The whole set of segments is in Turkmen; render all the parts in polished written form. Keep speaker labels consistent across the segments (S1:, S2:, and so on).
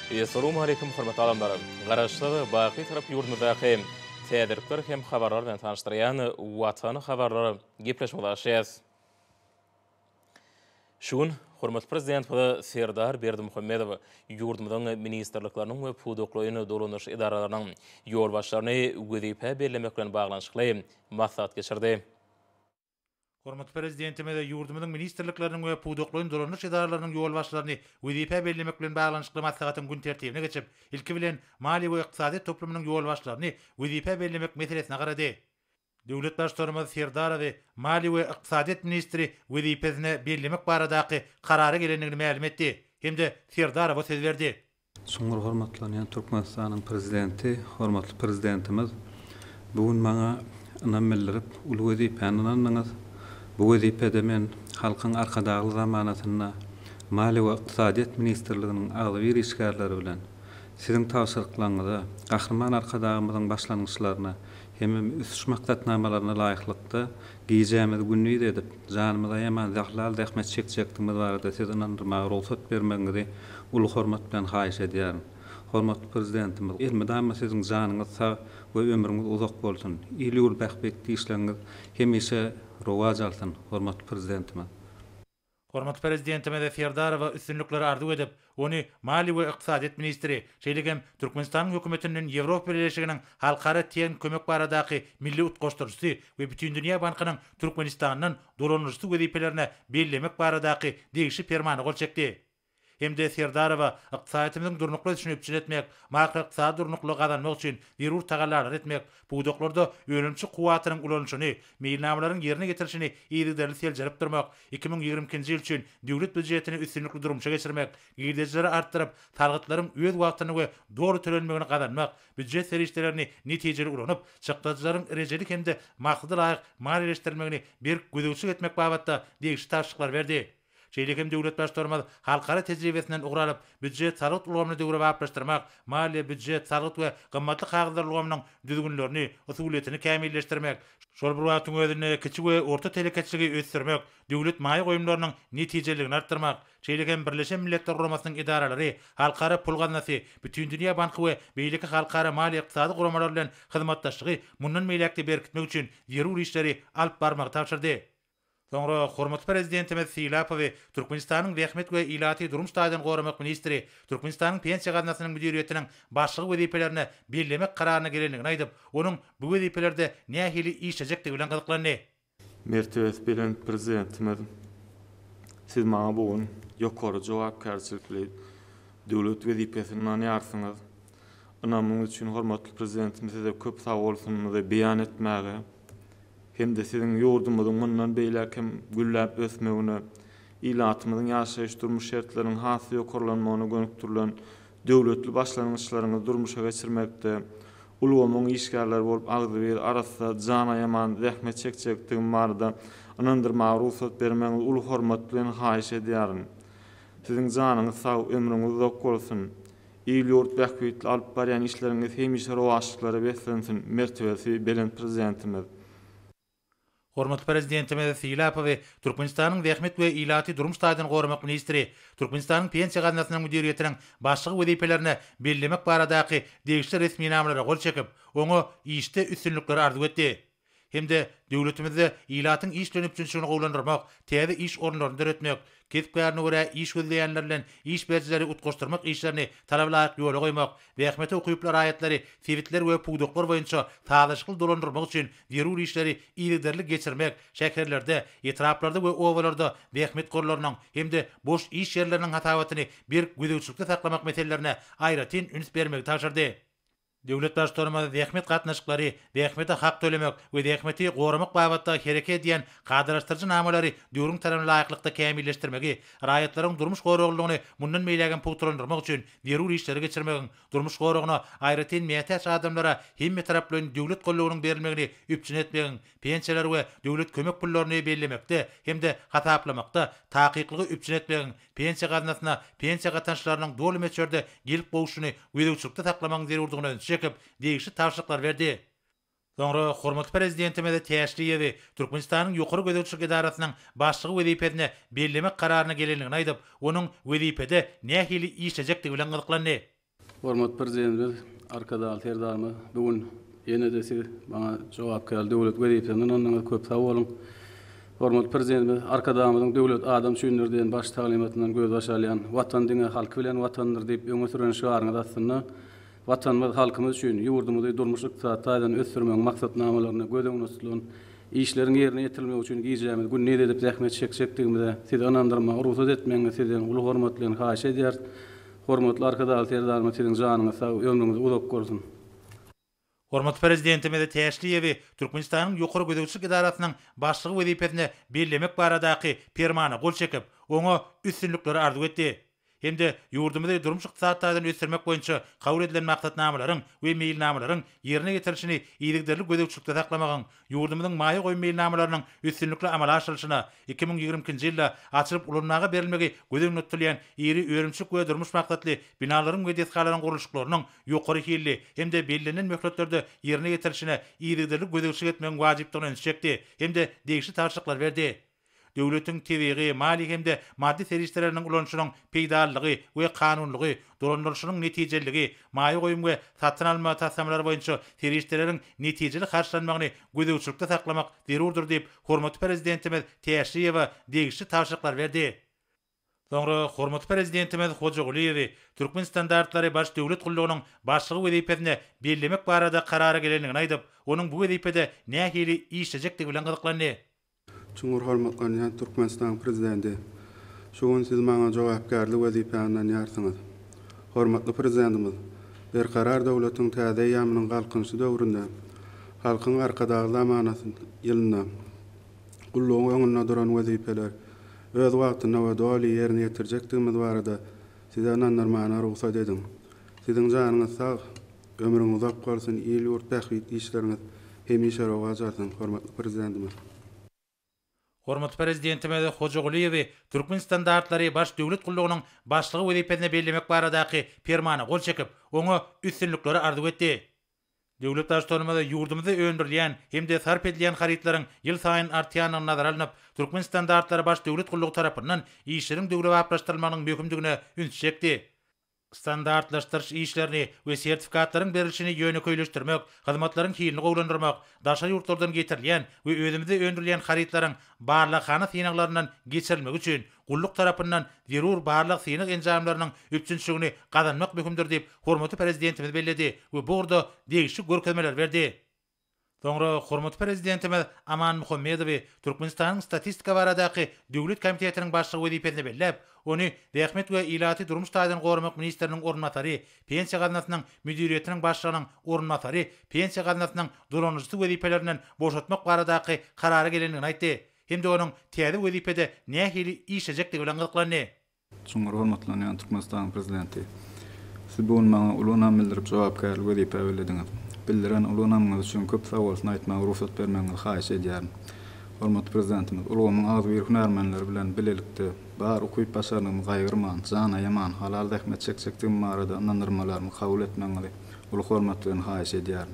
S1: Assalamu alaikum hormatly alamlarym. Garaşlygy baqy tarap ýurdumyzdaky täderlikler hem habarlar bilen tanışdyrýan Watany habarlary gepleşip başlaýas. Şuň hormatly prezident we Serdar Berdimuhammedow ýurdumyzyň ministrlikleriniň we pudoklyny dolanyş idaralarynyň ýol başlaryny wezipä bellemek bilen baglanyşykly maslahat geçirdi.
S2: Hormatly prezidentime de ýurdumyzyň ministrlikleriniň we pudoklyny dolanyş idaralarynyň ýol başlaryny wezipä bellemek bilen baglanyşykly maslahatyň gün tertibine geçip, ilki bilen mali we ykdysady toplumynyň ýol başlaryny wezipä bellemek meselesine garady. Döwlet başçylarymyz Serdar we mali we ykdysadyet ministri wezipesine bellemek baradaky karary gelenligini ma'lum etdi. Hemde Serdar bu söz berdi.
S3: Soňra hormatlanan Türkmenistanyň prezidenti, hormatly prezidentimiz bugün maňa inam bildirip, ulu wezipäni anlaňyz. Bu wezipede men halkyň arkadagy zamanatyna mali we ykdysadyet ministrliginiň agly bir işgärleri bilen siziň tawsyrlyklaryňyza, gahrman arkadagymyzyň başlangyçlaryna hem üst maksatnamalaryna laýyklykda giýjämiz günni edip, janymyza ýaman zahlal rahmet çekjekdigimiz barada siz inandyrmagy ruhsat bermeňizi ulu hormat bilen haýyş edýärim. Hormatly prezidentimiz, elmedama siziň janyňyz sag we ömrüňiz uzak bolsun. Ýyly ýol bähbetli işleriniz hemişe rowaj alsyn, hormatly prezidentimiz.
S2: Hormatly prezidentime de Serdarowa üstünlikleri arzu edip, onu mali we ykdysadyet ministri, şeýlegem Türkmenistanyň hökümetiniň Ýewropa Birleşiginiň halkara teň kömek baradaky milli utgaşdyrjysy we bütün dünýä bankynyň Türkmenistanyň dolanýşy wezipelerine bellemek baradaky degişi fermany gol çekdi. Hemde Serdarowa ykdysadymyzyň durnukly düşünüp etmek, makro ykdysady durnukly gazanmak üçin zerur tagallar etmek, pudoklarda ölümçi kuwatynyň ulanyşyny, meýilnamalaryň ýerine getirişini ýerli seljerip durmak, 2022-nji ýyl üçin döwlet büdjetini üstünlikli durumça geçirmek, giderleri artdyryp, targatlaryň öz wagtyny we dogry tölenmegini gazanmak, büdjet serişlerini netijeli ulanyp, çykdyjlaryň erejelik hemde maksady laýyk maliýeleşdirmegini bir güdüçlük etmek babatda degişli taşyklar berdi. Şeýlekem döwlet başçylarymyz halkara tejribesinden ugralyp, büdjet sargyt ulgamyny döwre baplaşdyrmak, maliýe, büdjet, sargyt we gymmatly kagazlar ulgamynyň düzgünlerini, usuliyetini kämilleşdirmek, şol bir wagtyň özüne kiçik we orta telekeçiligi ösdürmek, döwlet maýy goýumlarynyň netijeligini artdyrmak, şeýlekem Birleşen Milletler Guramasynyň idaralary, halkara pul gaznasy, bütün dünýä banky we beýleki halkara maliýe ykdysady guramalary bilen hyzmatdaşlygy mundan meýlekde berkitmek üçin zerur işleri alyp barmagy tapşyrdy. Soňra hormatly prezidentimiz Silapow Türkmenistanyň Rehmet we ilaty durum stadyny goramak ministri, Türkmenistanyň pensiýa gaznasynyň müdiriýetiniň başlygy wezipelerine bellemek kararyna gelenligini aýdyp, onuň bu wezipelerde nähili işlejekdigi bilen gyzyklandy.
S4: Mertebet bilen prezidentimiz, siz maňa bugün ýokary jogapkärçilikli döwlet wezipesini anýarsyňyz. Inamyň üçin hormatly prezidentimiz size köp sag bolsuňyzy beýan etmäge, hem de siziň ýurdumyzyň mundan beýlekem gülläp ösmegine, ilatymyzyň ýaşaýyş durmuş şertleriniň hasy ýokarlanmagyna gönükdirilen döwletli başlangyçlaryny durmuşa geçirmekde ulgamyň işgärleri bolup agdy bir arasda jana ýaman zähmet çekjekdigim barada inandyrmagy ruhsat bermeňizi uly hormat bilen haýyş edýärim. Siziň janyňyz sag, ömrüňiz uzak bolsun. Ýyly ýurt bähbetli alyp barýan işleriňiz hemişe rowaşlyklara beslensin. Mertebesi bilen prezidentimiz.
S2: Hormatly prezidentimiz Silapow Türkmenistanyň Rehmet we ilaty durum stadyny goramak ministri, Türkmenistanyň pensiýa gaznasynyň müdiriýetiniň başlygy wezipelerine bellemek baradaky degişli resmi namalara gol çekip, oňa işde üstünlikleri arzu etdi. Hemde döwletimizde ilatyň işlenip üçin gowlandyrmak, täze iş orunlaryny döretmek, kesipkärini görä iş gözleýänler bilen iş berjileri utgaşdyrmak işlerini talap laýyk ýola goýmak, Rehmete okyplar aýatlary, sewitler we pudoklar boýunça taýdaşyk dolandyrmak üçin zerur işleri ýygyderlik geçirmek, şäherlerde, etraplarda we owalarda Rehmet gorlarynyň hemde boş iş ýerleriniň hatawatyny bir güdüçlükde saklamak meselelerine aýratyn üns bermegi taşyrdy. Döwlet başçylarymyz Rehmet gatnaşyklary, Rehmete hak tölemek we Rehmeti goramak babatda hereket edýän gadyraşdyrjy namalary döwrüň tarapyna laýyklykda kämilleşdirmegi, raýatlaryň durmuş goraglygyny mundan meýlegen putrandyrmak üçin zerur işleri geçirmegi, durmuş goragyna aýratyn meýtäç adamlara hemme taraplyň döwlet gollawynyň berilmegini üpçün etmegi, pensiýalar we döwlet kömek pullaryny bellemekde hemde hataplamakda taýyklygy üpçün etmegi, pensiýa gaznasyna pensiýa gatançylarynyň doly meçerde gelip bolşuny güdüçlükde saklamagyň zerurdygyny çekip degişli tawşyklar berdi. Soňra hormatly prezidentime de täşliýevi Türkmenistanyň ýokary gödekçilik idarasynyň başlygy wezipesine bellemek kararyna gelenligini aýdyp, onuň wezipede nähili işlejekdigi bilen gyzyklandy.
S5: Hormat prezidentimiz, arkadaşlar, terdarmy bugün ýene de siz bana jogap geldi. Döwlet wezifesinden ondan köp sag bolun. Hormat prezidentimiz, arkadaşlarymyzyň döwlet adam süýnürden baş talimatyndan göz başalayan watan diňe halky bilen watandyr diýip öňe süren şigaryny aslında watanymyz, halkymyz üçin ýurdumyzy durmuşlyk taýdan ösdürmek maksatnamalaryny gödüň tutulýan işlerin ýerine ýetirilmek üçin giýjämiz günni edip zähmet çeksekdigimizde sizi anandyrmagy ruhsat etmeňizi sizden uly hormat bilen haýyş edýär. Hormatly arkadaşlar, terdarmy siziň janyňyz sag, ömrüňiz uzak bolsun.
S2: Hormatly prezidentimiz Täşliýewi Türkmenistanyň ýokary gödekçilik idarasynyň başlygy wezipesine bellemek baradaky permana gol çekip, oňa üstünlikleri arzu etdi. Hem de ýurdumyzda durmuş ykdysadyň ösdürmek boýunça kabul edilen maksatnamalaryň we meýilnamalaryň ýerine getirilişini ýygyderlik gödekçilikde saklamagyň, ýurdumyzyň maýy goýun meýilnamalarynyň üstünlikli amala aşyryşyna 2020-nji ýylda açylyp ulanymaga berilmegi gödegini tutulýan ýeri öýrümçik we durmuş maksatly binalaryň we deskalaryň gurulşyklarynyň ýokary hilli hem de bellilen möhletlerde ýerine getirilişine ýygyderlik gödekçilik etmegiň wajypdygyny çekdi hem de degişli tarşyklar berdi. Döwletiň tebigi, mali hem de maddi serişleriniň ulanşynyň peýdalygy we kanunlygy, dolandyrşynyň netijeligi, maýy goýum we satyn alma tasamlary boýunça serişleriniň netijeli karşılanmagyny gödekçilikde saklamak zerurdur diýip hormatly prezidentimiz Täşliýewe degişli tarşyklar berdi. Soňra hormatly prezidentimiz Hojaguliýew Türkmen standartlary baş döwlet gullugynyň başlygy wezipesine bellemek barada karara gelenligini aýdyp, onuň bu wezipede nähili işlejekdigi bilen gyzyklandy.
S6: Cumhur hormatlanan Türkmenistan prezidenti. Şuň siz maňa jogapkärlik wezipesinden ýarsyňyz. Hormatly prezidentimiz, berkarar döwletiň täze ýamynyň galkynşy döwründe halkyň arkadaşly amanatyny ýylynda gullugyň öňünde duran wezipeler öz wagtyna we doly ýerine ýetirjekdigimiz barada size anandyrmagyna ruhsat edin. Siziň janyňyz sag, ömrüňiz uzak bolsun, ýyl ýurt tähwit işleriňiz hemişe rowajarsyn, hormatly prezidentimiz.
S2: Hormatly prezidentimiz Hojaguliýew Türkmen standartlary baş döwlet gullugynyň başlygy wezipesine bellemek baradaky permana gol çekip, oňa üstünlikleri arzu etdi. Döwlet başçylygynda ýurdumyzda öňdürilýän hem de sarp edilýän haritlaryň ýyl saýyn artýanyny nazara alynıp, Türkmen standartlary baş döwlet gullugy tarapyndan işleriň döwlet aplaşdyrylmagynyň möhümdigine üns çekdi. Standartlaşdyrış işlerini we sertifikatlaryň berilişini ýöneköýleşdirmek, hyzmatlaryň hilini gowlandyrmak, daşa ýurtlardan getirilýän we özümizde öňdürilýän haritlaryň barlyk hana synaklarynyň geçirilmegi üçin gulluk tarapyndan zerur barlyk synak enjamlarynyň üçinçigini gazanmak möhümdir diýip hormatly prezidentimiz belledi we bu urda degişli görkezmeler berdi. Soňra hormatly prezidentimiz Aman Muhammedow Türkmenistanyň statistika baradaky döwlet komitetiniň başlygy wezipesine bellep, ony Rehmet we ilaty durmuş taýdan gorumak ministriniň ornatary, pensiýa gaznasynyň müdiriýetiniň başlygynyň ornatary, pensiýa gaznasynyň dolanjysy wezipelerinden boşatmak baradaky karara gelenligini aýtdy. Hem de onuň täze wezipede nähili işlejekdigi bilen gyzyklandy.
S3: Cumhur hormatlanan Türkmenistan prezidenti. Siz bu maňa ulanam bildirip jogapkärlik wezipe berdiňiz. Bildiren ulanamyňyz üçin köp sag bolsun aýtmagy ruhsat bermeňizi haýyş edýärim. Hormatly prezidentimiz, ulgamyň agzy bir hünärmenleri bilen bilelikde bar okuýup başarmagyny gaýgyrman, jana ýaman, halal zähmet çeksekdigim barada anandyrmalarymy kabul etmeňizi uly hormat bilen haýyş edýärim.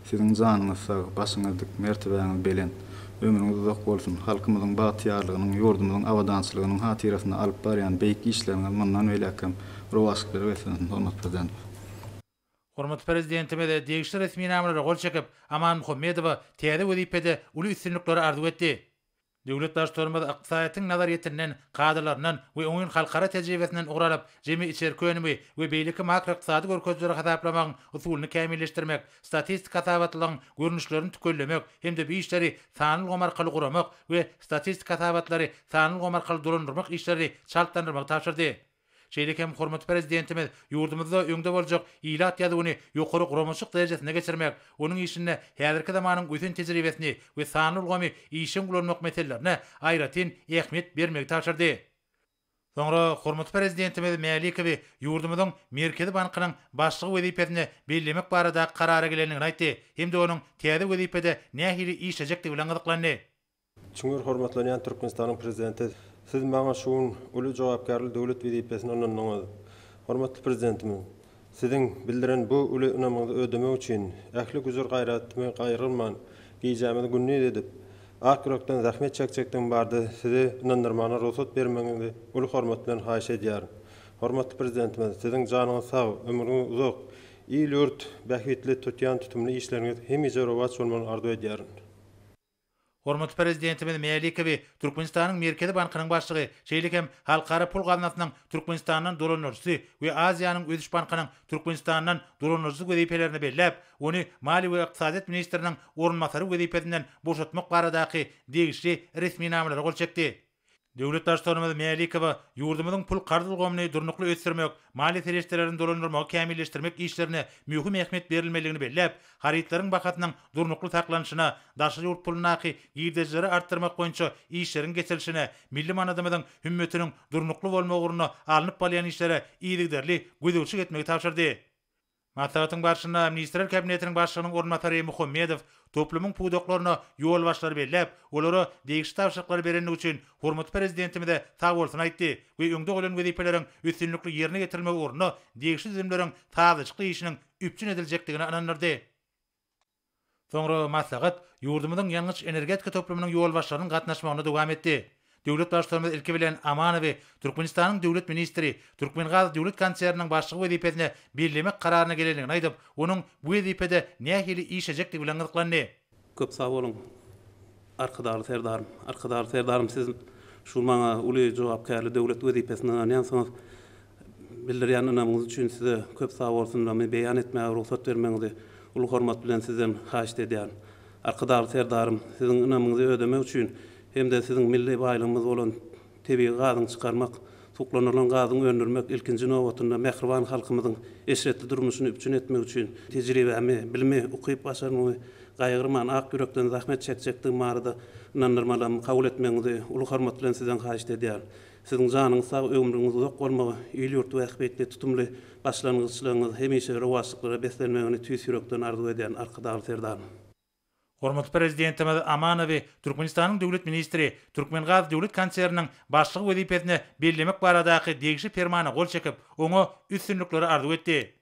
S3: Siziň janyňyz sag, başyňyzdyk mertebeňiz belen, ömrüňiz uzak bolsun, halkymyzyň bagtýarlygynyň, ýurdumyzyň awadançylygynyň hatyrasyna alyp barýan beýik işleriňiz mundan welekam rowaşyklar bersin, hormatly prezident.
S2: Hormatly prezidentimiz degişli resmi namlara gol çekip, Aman Muhammedow täze wezipede uly üstünlikleri arzu etdi. Döwlet başçylygymyz ykdysadyň nazariýetinden, kadrlarynyň we oňun halkara tejribesinden uguralyp, jemi içerki önümi we beýleki makro ykdysady görkezleri hasaplamagyň usulyny kämilleşdirmek, statistika tabatlaryň görnüşlerini tükellemek hem de bu işleri sanyl gom arkaly guramak we statistika tabatlary sanyl gom arkaly dolandyrmak işleri çaltlandyrmak tapşyrdy. Şeýlekem hormatly prezidentimiz ýurdumyzda öňde boljak ilat ýadygyny ýokary guramaçyk derejesine geçirmek, onuň işinde häzirki zamanyň göýsün tejribesini we sanyl gomy işin gulanmak meselelerine aýratyn ähmiýet bermegi tapşyrdy. Soňra hormatly prezidentimiz Mälikov ýurdumyzyň Merkezi bankynyň başlygy wezipesine bellemek barada karara gelenligini aýtdy. Hem de onuň täze wezipede nähili işlejekdigi bilen gyzyklandy.
S7: Cumhur hormatlanan Türkmenistanyň prezidenti, siz maňa şuň uly jogapkärlik döwlet wezipesini onandyňyz. Hormatly prezidentimiz, siziň bildiren bu uly önemiňizi ödemek üçin ähli güzür gaýratymy gaýrylman giýjämiz günni edip, akyrakdan zähmet çeksekden bardy sizi inandyrmagyna ruhsat bermeňizi uly hormat bilen haýyş edýär. Hormatly prezidentimiz, sizin janyňyz sag, ömrüňiz uzak, il ýurt bähwetli tutýan tutumly işleriňiz hemije rowat bolmagyny arzu edýärin.
S2: Hormatly prezidentimiz Melikevi Türkmenistanyň Merkezi Bankynyň başlygy, şeýlekem halkara pul gazanasynyň Türkmenistanyň dolanjysy we Aziýanyň Ödüş Bankynyň Türkmenistanyň dolanjysy wezipelerini belläp, ony Mali we Iqtisadiýat ministriniň orunmasary wezipesinden boşatmak baradaky degişli resmi namalary gol çekdi. Döwlet başçylygymyz Melikevi ýurdumyzyň pul gardylgyny durnukly ösdürmek, mali tereşlerini dolandyrmak, kämilleşdirmek işlerine mühim ähmiýet berilmeligini belläp, haritlaryň bakatynyň durnukly saklanyşyna, daşy ýurt pulunaky girdejleri artdyrmak boýunça işleriň geçirilişine, milli manadymyzyň hümmetiniň durnukly bolmagy ugruna alınıp balyan işlere iýdigderli gödäwçilik etmegi tapşyrdy. Maslahatyň başçysyna Ministrler Kabinetiniň başlygynyň orunmasary Muhammedow toplumyň pudoklaryna ýol başlary belläp, olara degişli tapşyryklar berenlik üçin hormatly prezidentimize sag bolsun aýtdy we öňde bolan wezipeleriň üstünlikli ýerine getirilmegi ugruna degişli düzümleriň tazyçyk işiniň üpçün ediljekdigini anandyrdy. Soňra maslahat ýurdumyzyň ýalňyç energetika toplumynyň ýol başlarynyň gatnaşmagyna dowam etdi. Döwlet başçylygymyz ilki bilen Amanowy Türkmenistanyň döwlet ministri, Türkmengaz döwlet kanseriniň başlygy wezipesine bellemek kararyna gelenligini aýdyp, onuň bu wezipede nähili işejekdigi bilen gyzyklandy.
S8: Köp sag bolun. Arkadaşlar serdarym siz şu maňa uly jogapkärli döwlet wezipesine ýansaňyz bildirýän ynamyňyz üçin size köp sag bolsun da beýan etmäge ruhsat bermeňizi uly hormat bilen sizden haýyş edýän. Arkadaşlar serdarym siziň ynamyňyzy ödemek üçin hem de sizin milli baýlygymyz bolan tebii gazyny çykarmak, suklanylan gazyny öndürmek ilkinji nowatynda mehriban halkymyzyň eşretli durmuşyny üpçün etmek üçin tejribemi, bilimi ukyp başarmagy, gaýgyrman ak yürekden zahmet çekjekdigim barada inandyrmalamy kabul etmeňizi uly hormat bilen sizden haýyş edýär. Siziň janyňyz sag, ömrüňiz uzak bolmagy, il ýurt wähbetli tutumly başlanyşlaryňyz hemişe rowatçylyklara beslenmegini tüýs yürekden arzu edýän arkadaşlar serdarym.
S2: Hormatly prezidentimiz Amanowy Türkmenistanyň döwlet ministri, Türkmengaz döwlet kanseriniň başlygy wezipesine bellemek baradaky degişli fermana gol çekip, oňa üstünlikleri arzu etdi.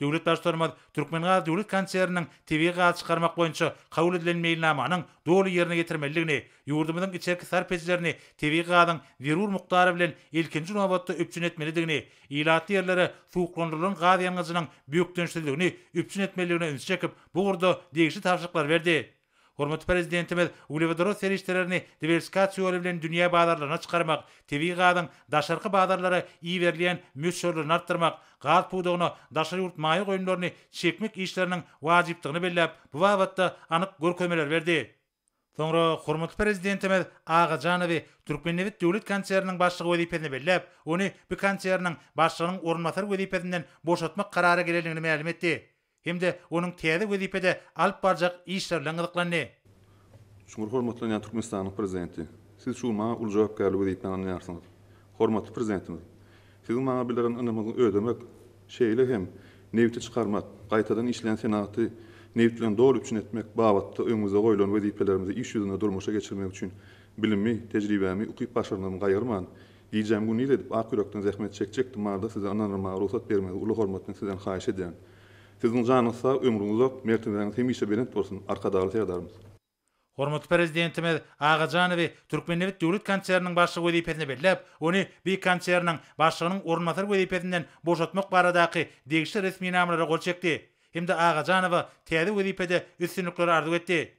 S2: Döwlet başçylygymyz Türkmengaz döwlet kanseriniň TV gaz çykarmak boýunça kabul edilen meýilnamanyň dolu ýerine getirmeligini, ýurdumyzyň içerki sarpejlerini TV gazyň zerur mukdary bilen ilkinji nowatda üpçün etmelidigini, ýylatly ýerlere suwuklandyrylan gaz ýangyzynyň büýükdençiligini üpçün etmeligini öňe çekip, bu urda degişli tapşyryklar berdi. Hormatly prezidentimiz ulevedoro serişlerini diversifikasiýa bilen dünýä bazarlaryna çykarmak, TV gazyň daşarky bazarlara iýerleýän möçürlerini artdyrmak, gaz pudugyny daşary ýurt maýy goýunlaryny çekmek işleriniň wajypdygyny belläp, bu wagtda anyk görkezmeler berdi. Soňra hormatly prezidentimiz Agajanowy Türkmenewit döwlet kanseriniň başlygy wezipesine belläp, ony bu kanseriniň başlygynyň orunmasary wezipesinden boşatmak karary gelenligini ma'lum etdi. Hem de onuň täze wezipede alyp barjak işler bilen gyzyklandy.
S9: Şuňur hormatly Türkmenistanyň prezidenti, siz şu maňa uly jogapkärlik wezipesini anlaýarsyňyz. Hormatly prezidentimiz, siziň maňa bildirilen ynamyňy ödemek, şeýle hem newti çykarmak, gaýtadan işleýän senaty newt bilen dolu üpçün etmek babatda öňümizde goýulan wezipelerimizi iş ýüzüne durmuşa geçirmek üçin bilimi, tejribemi ukyp başarmam gaýyrman. Diýjem bu nile edip ak yürekden zähmet çekjekdim barada size ananyrmaga ruhsat bermegi uly hormat bilen sizden haýyş edýän. Siziň janyňyz sag, ömrüňiz uzak, mertebeniz hemişe berent bolsun arkadaşlar serdarymyz.
S2: Hormatly prezidentimiz Agajanowy Türkmenewit döwlet kanseriniň başlygy wezipesine belläp, ony bu kanseriniň başlygynyň orunmasary wezipesinden boşatmak baradaky degişli resmi namalary gol çekdi. Hem de Agajanowy täze wezipede üstünlikleri arzu etdi.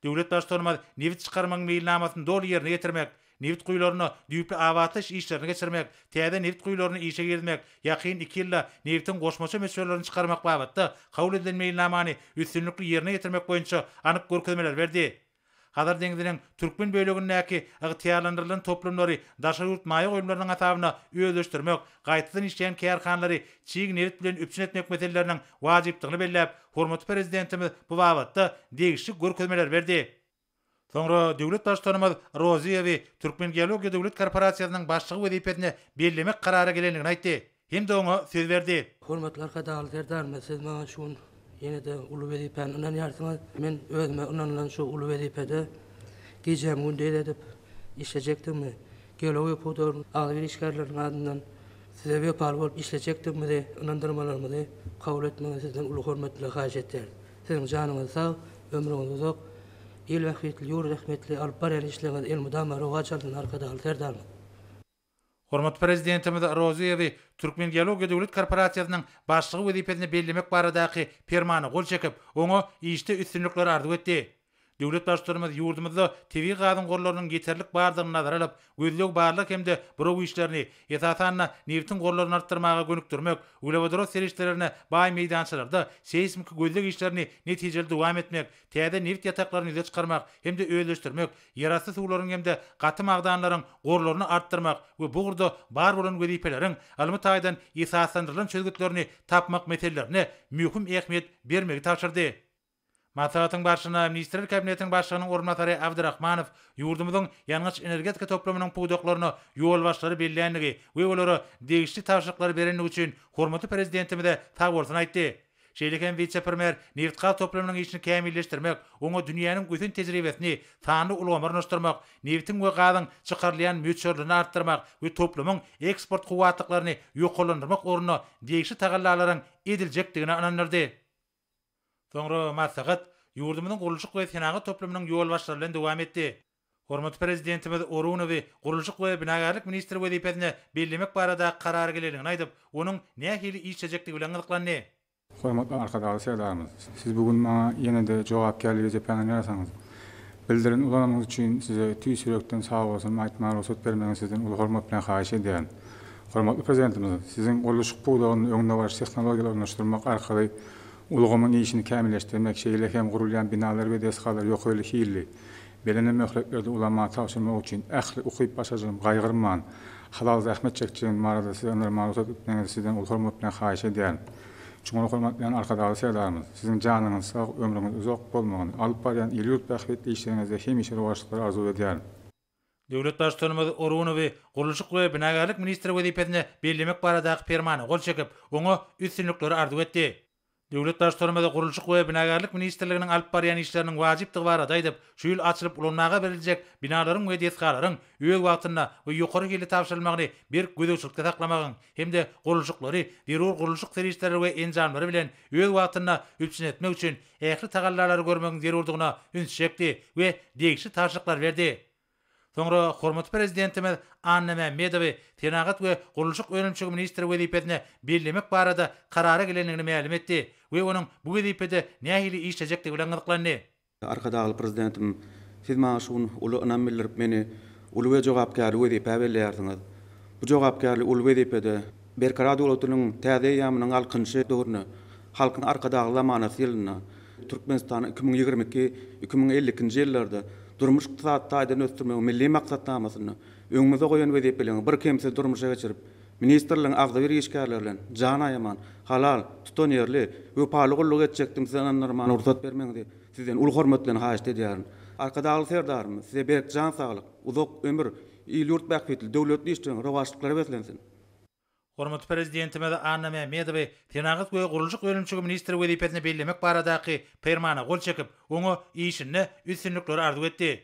S2: Döwlet başçylygymyz newt çykarmagyň meýilnamasyny dolu ýerine getirmek, newt guýlaryny düýpli awatyş işlerine geçirmek, täze newt guýlaryny işe girmek, ýakyn 2 ýylda newtiň goşmaça meselelerini çykarmak babatda kabul edilen meýilnamany üstünlikli ýerine getirmek boýunça anyk görkezmeler berdi. Hazar deňiziniň türkmen bölegindäki ygtyýarlandyrylan toplumlary daşary ýurt maýy goýunlarynyň asabyna öýleşdirmek, gaýtadan işleýän kärhanlary çiğ newt bilen üpçün etmek meselelerini wajypdygyny belläp, hormatly prezidentimiz bu wagtda degişli görkezmeler berdi. Soňra döwlet başçylygymyz Roziýewi Türkmen Geologiýa döwlet korporasiýasynyň başlygy wezipesine bellemek karary gelenligini aýtdy. Hem de oňa söz berdi.
S10: Hormatly arkadaşlar, serdarym, siz maňa şu ýene-de uly wezipeni inanýarsyňyz. Men özüme inanýan şu uly wezipede gejem gündüz edip işlejekdimmi? Geologiýa pudogyny aly işgärleriň adyndan size wepal bolup işlejekdimmi de inandyrmalarymyzy kabul etmeňizi sizden uly hormat bilen haýyş etýär. Siziň janyňyz sag, ömrüňiz uzak, il wähbetli ýurt rahmetli alyp barýan işleriňiz elmydama rowatçylygyny arkadaşlar serdarym.
S2: Hormat prezidentimiz Roziyevi Türkmen Geologiya Döwlet Korporatsiýasynyň başlygy wezipesini bellemek baradaky permany gol çekip, oňa işde üstünlikleri arzuw etdi. Döwlet başlarymyz ýurdumyzda TV gazyň gorlarynyň ýeterlik bardygyny nazara alyp, gözleg barlyk hemde bu işlerini ýetasanna neftin gorlaryny artdyrmaga gönükdirmek, ulewadro serişlerine baý meýdançalarda seismik gözleg işlerini netijeli dowam etmek, täze neft ýataklaryny ýüze çykarmak hemde öýleşdirmek, ýerasty suwlaryň hemde gaty magdanlaryň gorlaryny artdyrmak we bu gurda bar bolan wezipeleriň almy taýdan ýetasandyrlan çözgütlerini tapmak meselelerine mühim ähmiýet bermegi tapşyrdy. Maslahatyň başyna Ministrler Kabinetiniň başlygynyň ornatary Abdurrahmanow ýurdumyzyň ýalňyç energetika toplamynyň puwdaklaryny ýol başlary bellenligi we olara degişli tawşyklar berenligi üçin hormatly prezidentimize sag bolsun aýtdy. Şeýlekem vice-premier neft gaz toplamynyň işini kämilleşdirmek, oňa dünýäniň bütün tejribesini tanry ulgamyryşdyrmak, neftiň we gazyň çykarlayan möçörlerini artdyrmak we toplamyň eksport guwatlyklaryny ýokalandyrmak ornuna degişli tagallalaryň ediljekdigine ananyrdy. Soňra maslahat ýurdumynyň gurulşyk we senagy toplamynyň ýol başlary bilen dowam etdi. Hormatly prezidentimiz Orunowy gurulşyk we binagarlyk ministri wezipesini bellemek barada karar gelenligini aýdyp, onuň nähili iş çekjekdigi bilen gyzyklandy.
S11: Hormatly arkadaşlar, selamlar. Siz bugün maňa ýene-de jogapkärligi jepäňi ýarasaňyz. Bildirin ulanmagyň üçin size tüýs ýürekden sag bolsun aýtmagy ruhsat bermeňiz sizden uly hormat bilen haýyş edýän. Hormatly prezidentimiz, siziň gurulşyk puwdagyny öňüne baş tehnologiýalary öňleşdirmek arkaly ulgamyň işini kämilleşdirmek, şeýle hem gurulýan binalar we desgalar ýok hili. Belenen möhletlerde ulama tawşyrmak üçin ähli ukyp başajym gaýgyrman. Halal zähmet çekjän marada sizden maruzat etmeniz sizden uly hormat bilen haýyş edýän. Çünkü hormatly arkadaşlar, sizin janyňyz sag, ömrüňiz uzak bolmagyny, alyp barýan ýylt bäxtli işleriňizde hemişe rowajlyklar arzuw edýän.
S2: Döwlet başlarymyz Orunowy gurulşyk we binagarlyk ministri wezipesini bellemek baradaky permany gol çekip, oňa üstünlikleri arzuw etdi. Döwlet başlarymyz gurulşyk we binagarlyk ministrliginiň alyp barýan işleriniň wajypdygy barada aýdyp, şu ýyl açylyp ulanmaga beriljek binalaryň we desgalaryň öýe wagtynda we ýokary hili tapşyrylmagyny bir gözegçilikde saklamagyň hemde gurulşyklary, derur gurulşyk serişleri we enjamlary bilen öýe wagtynda üpçün etmek üçin ähli tagallalary görmegiň zerurdygyna ünsçekdi we degişli taşyklar berdi. Soňra hormatly prezidentimiz Anna Mehmedowy Tenagat we Gurulşyk Önümçigi ministri wezipesini bellemek barada karara gelenligini ma'lum etdi we onuň bu wezipede nähili iş çekjekdigi bilen gyzyklandy.
S8: Arkadaşlar prezidentim, siz maňa şunu uly önam bildirip meni uly we jogapkär wezipe berýärsiňiz. Bu jogapkärlik uly wezipede berkarar döwletiň täze ýamynyň alkynşy döwrüne, halkyň arkadaşly zamanaty ýylyna, Türkmenistan 2020-2050-nji ýyllerde durmuş ykdysadydan ösdürmek milli maksatnamasyny öňümizde goýan wezipelerini bir kemse durmuşa geçirip, ministrligiň agda bir işgärleri bilen jan aýman, halal, tutan ýerli we paly gullyk etjekdim sizden normal ruhsat bermeňizi sizden uly hormat bilen haýyş edýärin. Arkadaşlar serdarym, size berk jan saglyk, uzak ömür, ýylt bäxtli döwletli işleriň rowajlyklary beslensin.
S2: Hormatly prezidentimiz Anna Mehmedowy Tenagat we Gurulşyk Önümçigi ministri wezipesini bellemek baradaky permany gol çekip, oňa işini üstünlikleri arzuw etdi.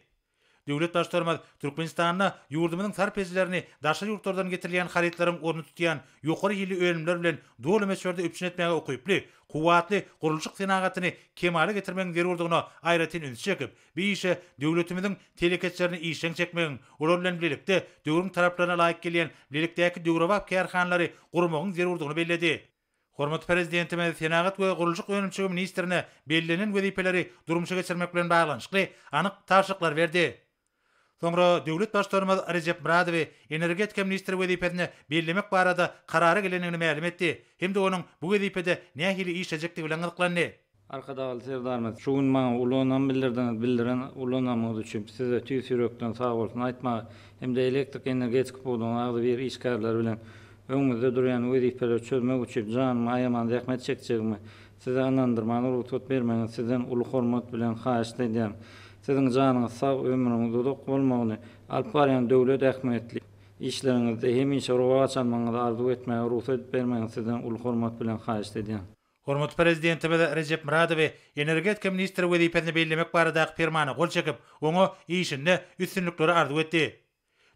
S2: Döwlet başlarymyz Türkmenistanyň ýurdumynyň sarpejlerini daşa ýurtlardan getirilýän haritlaryň orny tutýan ýokary hili ölümler bilen dolu meşgerde üpçün etmäge okyply, kuwatly gurulşyk senagatyny kemale getirmegiň zerurdygyna aýratyn üns çekip, bu işe döwletimiziň teleketçilerini işleň çekmegiň, olar bilen birlikde döwrüň taraplaryna laýyk gelýän birlikdäki döwrewap kärhanlary gurmagyň zerurdygyny belledi. Hormatly prezidentimiz Senagat we Gurulşyk Önümçigi ministrine bellenen wezipeleri durmuşa geçirmek bilen baglanyşly anyk taşyklar berdi. Soňra döwlet başlarymyz Recep Muradowy energetika ministri wezipesini bellemek barada karara gelenligini ma'lum etdi. Hemde onuň bu wezipede nähili iş çekjekdigi bilen gyzyklandy.
S12: Arkadaşlar serdarymyz, şu gün maňa ulanam bildiren ulanamyz üçin size tüýs ýürekden sag bolsun aýtma, hemde elektrik energetika puwdagyny agdy bir işgärler bilen öňümizde durýan wezipeleri çözmek üçin janymy aýaman zähmet çekjegimi size anandyrmagy ruhsat bermeňiz sizden uly hormat bilen haýyş edýän. Sizin janyňyz sag, ömrüňiz uzak bolmagyny, alyp barýan döwlet ähmiýetli işleriňizde hemişe rowaj almaňyzy arzuw etmäge ruhsat bermeňiz sizden uly hormat bilen haýyş edýän.
S2: Hormatly prezidentimiz Recep Muradowy energetika ministri wezipesini bellemek baradaky permany gol çekip, oňa işinde üstünlikleri arzuw etdi.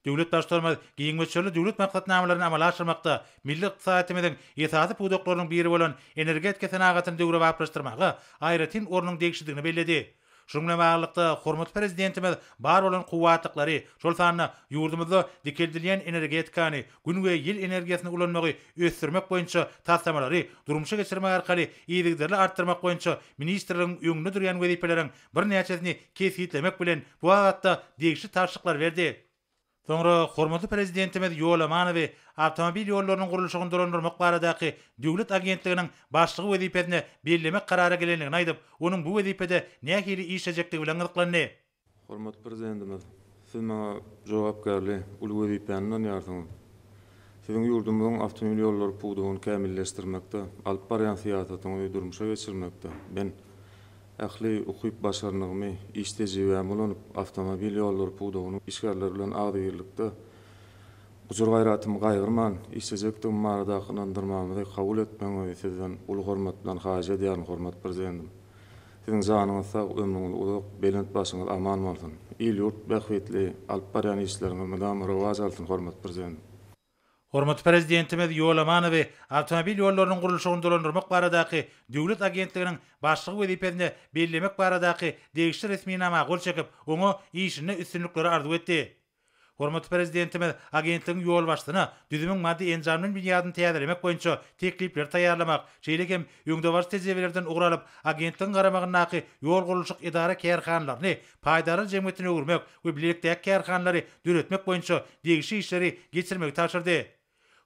S2: Döwlet başlarymyz giňmeçli döwlet maksatnamalaryny amala aşyrmakda milli ykdysadymiň ýetasy puwdaklarynyň biri bolan energetika senagatyny döwrewaplaşdyrmaga aýratyn ornuň degişdigini belledi. Şununla bağlılıkta hormat prezidentimiz bar olan kuwatlyklary, şol sanna ýurdumyzda dikildilýän energetikany, gün we ýyl energiýasyny ulanmagy ösdürmek boýunça taslamalary durmuşa geçirmek arkaly ýygyderli artdyrmak boýunça ministrligiň öňünde durýan wezipeleriň bir näçesini kesitlemek bilen bu wagtda degişli taşlyklar berdi. Sonra hormatly prezidentimiz ýolamany we awtomobil ýollarynyň gurulşygyny dolandyrmak baradaky döwlet agentliginiň başlygy wezipesine bellemek karara gelenligini aýdyp, onuň bu wezipede nähili işlejekdigi bilen gyzyklandy.
S4: Hormatly prezidentimiz, siz maňa jogapkärli ulu wezipenden ýardyňyz. Siziň ýurdumyň awtomobil ýollary puwdugyny kämilleşdirmekde, alyp barýan syýasatyny durmuşa geçirmekde. Ben ähli ukyp başarnygymy iştejibäm bolanyp awtomobil ýollary puwdugyny işgärler bilen agdyrlykda gujur gaýratym gaýgyrman işlejekdim marada ynandyrmamy kabul etmeňi sizden uly hormat bilen haýy edýän hormat prezidentim. Siziň janyňyz sag, ömrüňiz uzak, belent başyňyz aman bolsun. İl ýurt bähwetli alyp barýan işleriňiz mydam rowaj alsyn hormat prezidentim.
S2: Hormatly prezidentimiz ýolamany we awtomobil ýollarynyň gurulşygyny dolandyrmak baradaky döwlet agentliginiň başlygy wezipesine bellemek baradaky degişli resminama gol çekip, oňa işine üstünlükleri arzuw etdi. Hormatly prezidentimiz agentligiň ýol başlygyna düzümiň maddi enjamynyň binýadyny täýärlemek boýunça teklipler taýýarlamak, şeýlekem öňde bar tejribelerden uguralyp agentligiň garamagynaky ýol gurulşyk idara kärhanlaryny paýdary jemgyýetine öwürmek we bilelikdäki kärhanlary döretmek boýunça degişli işleri geçirmek taşyrdy.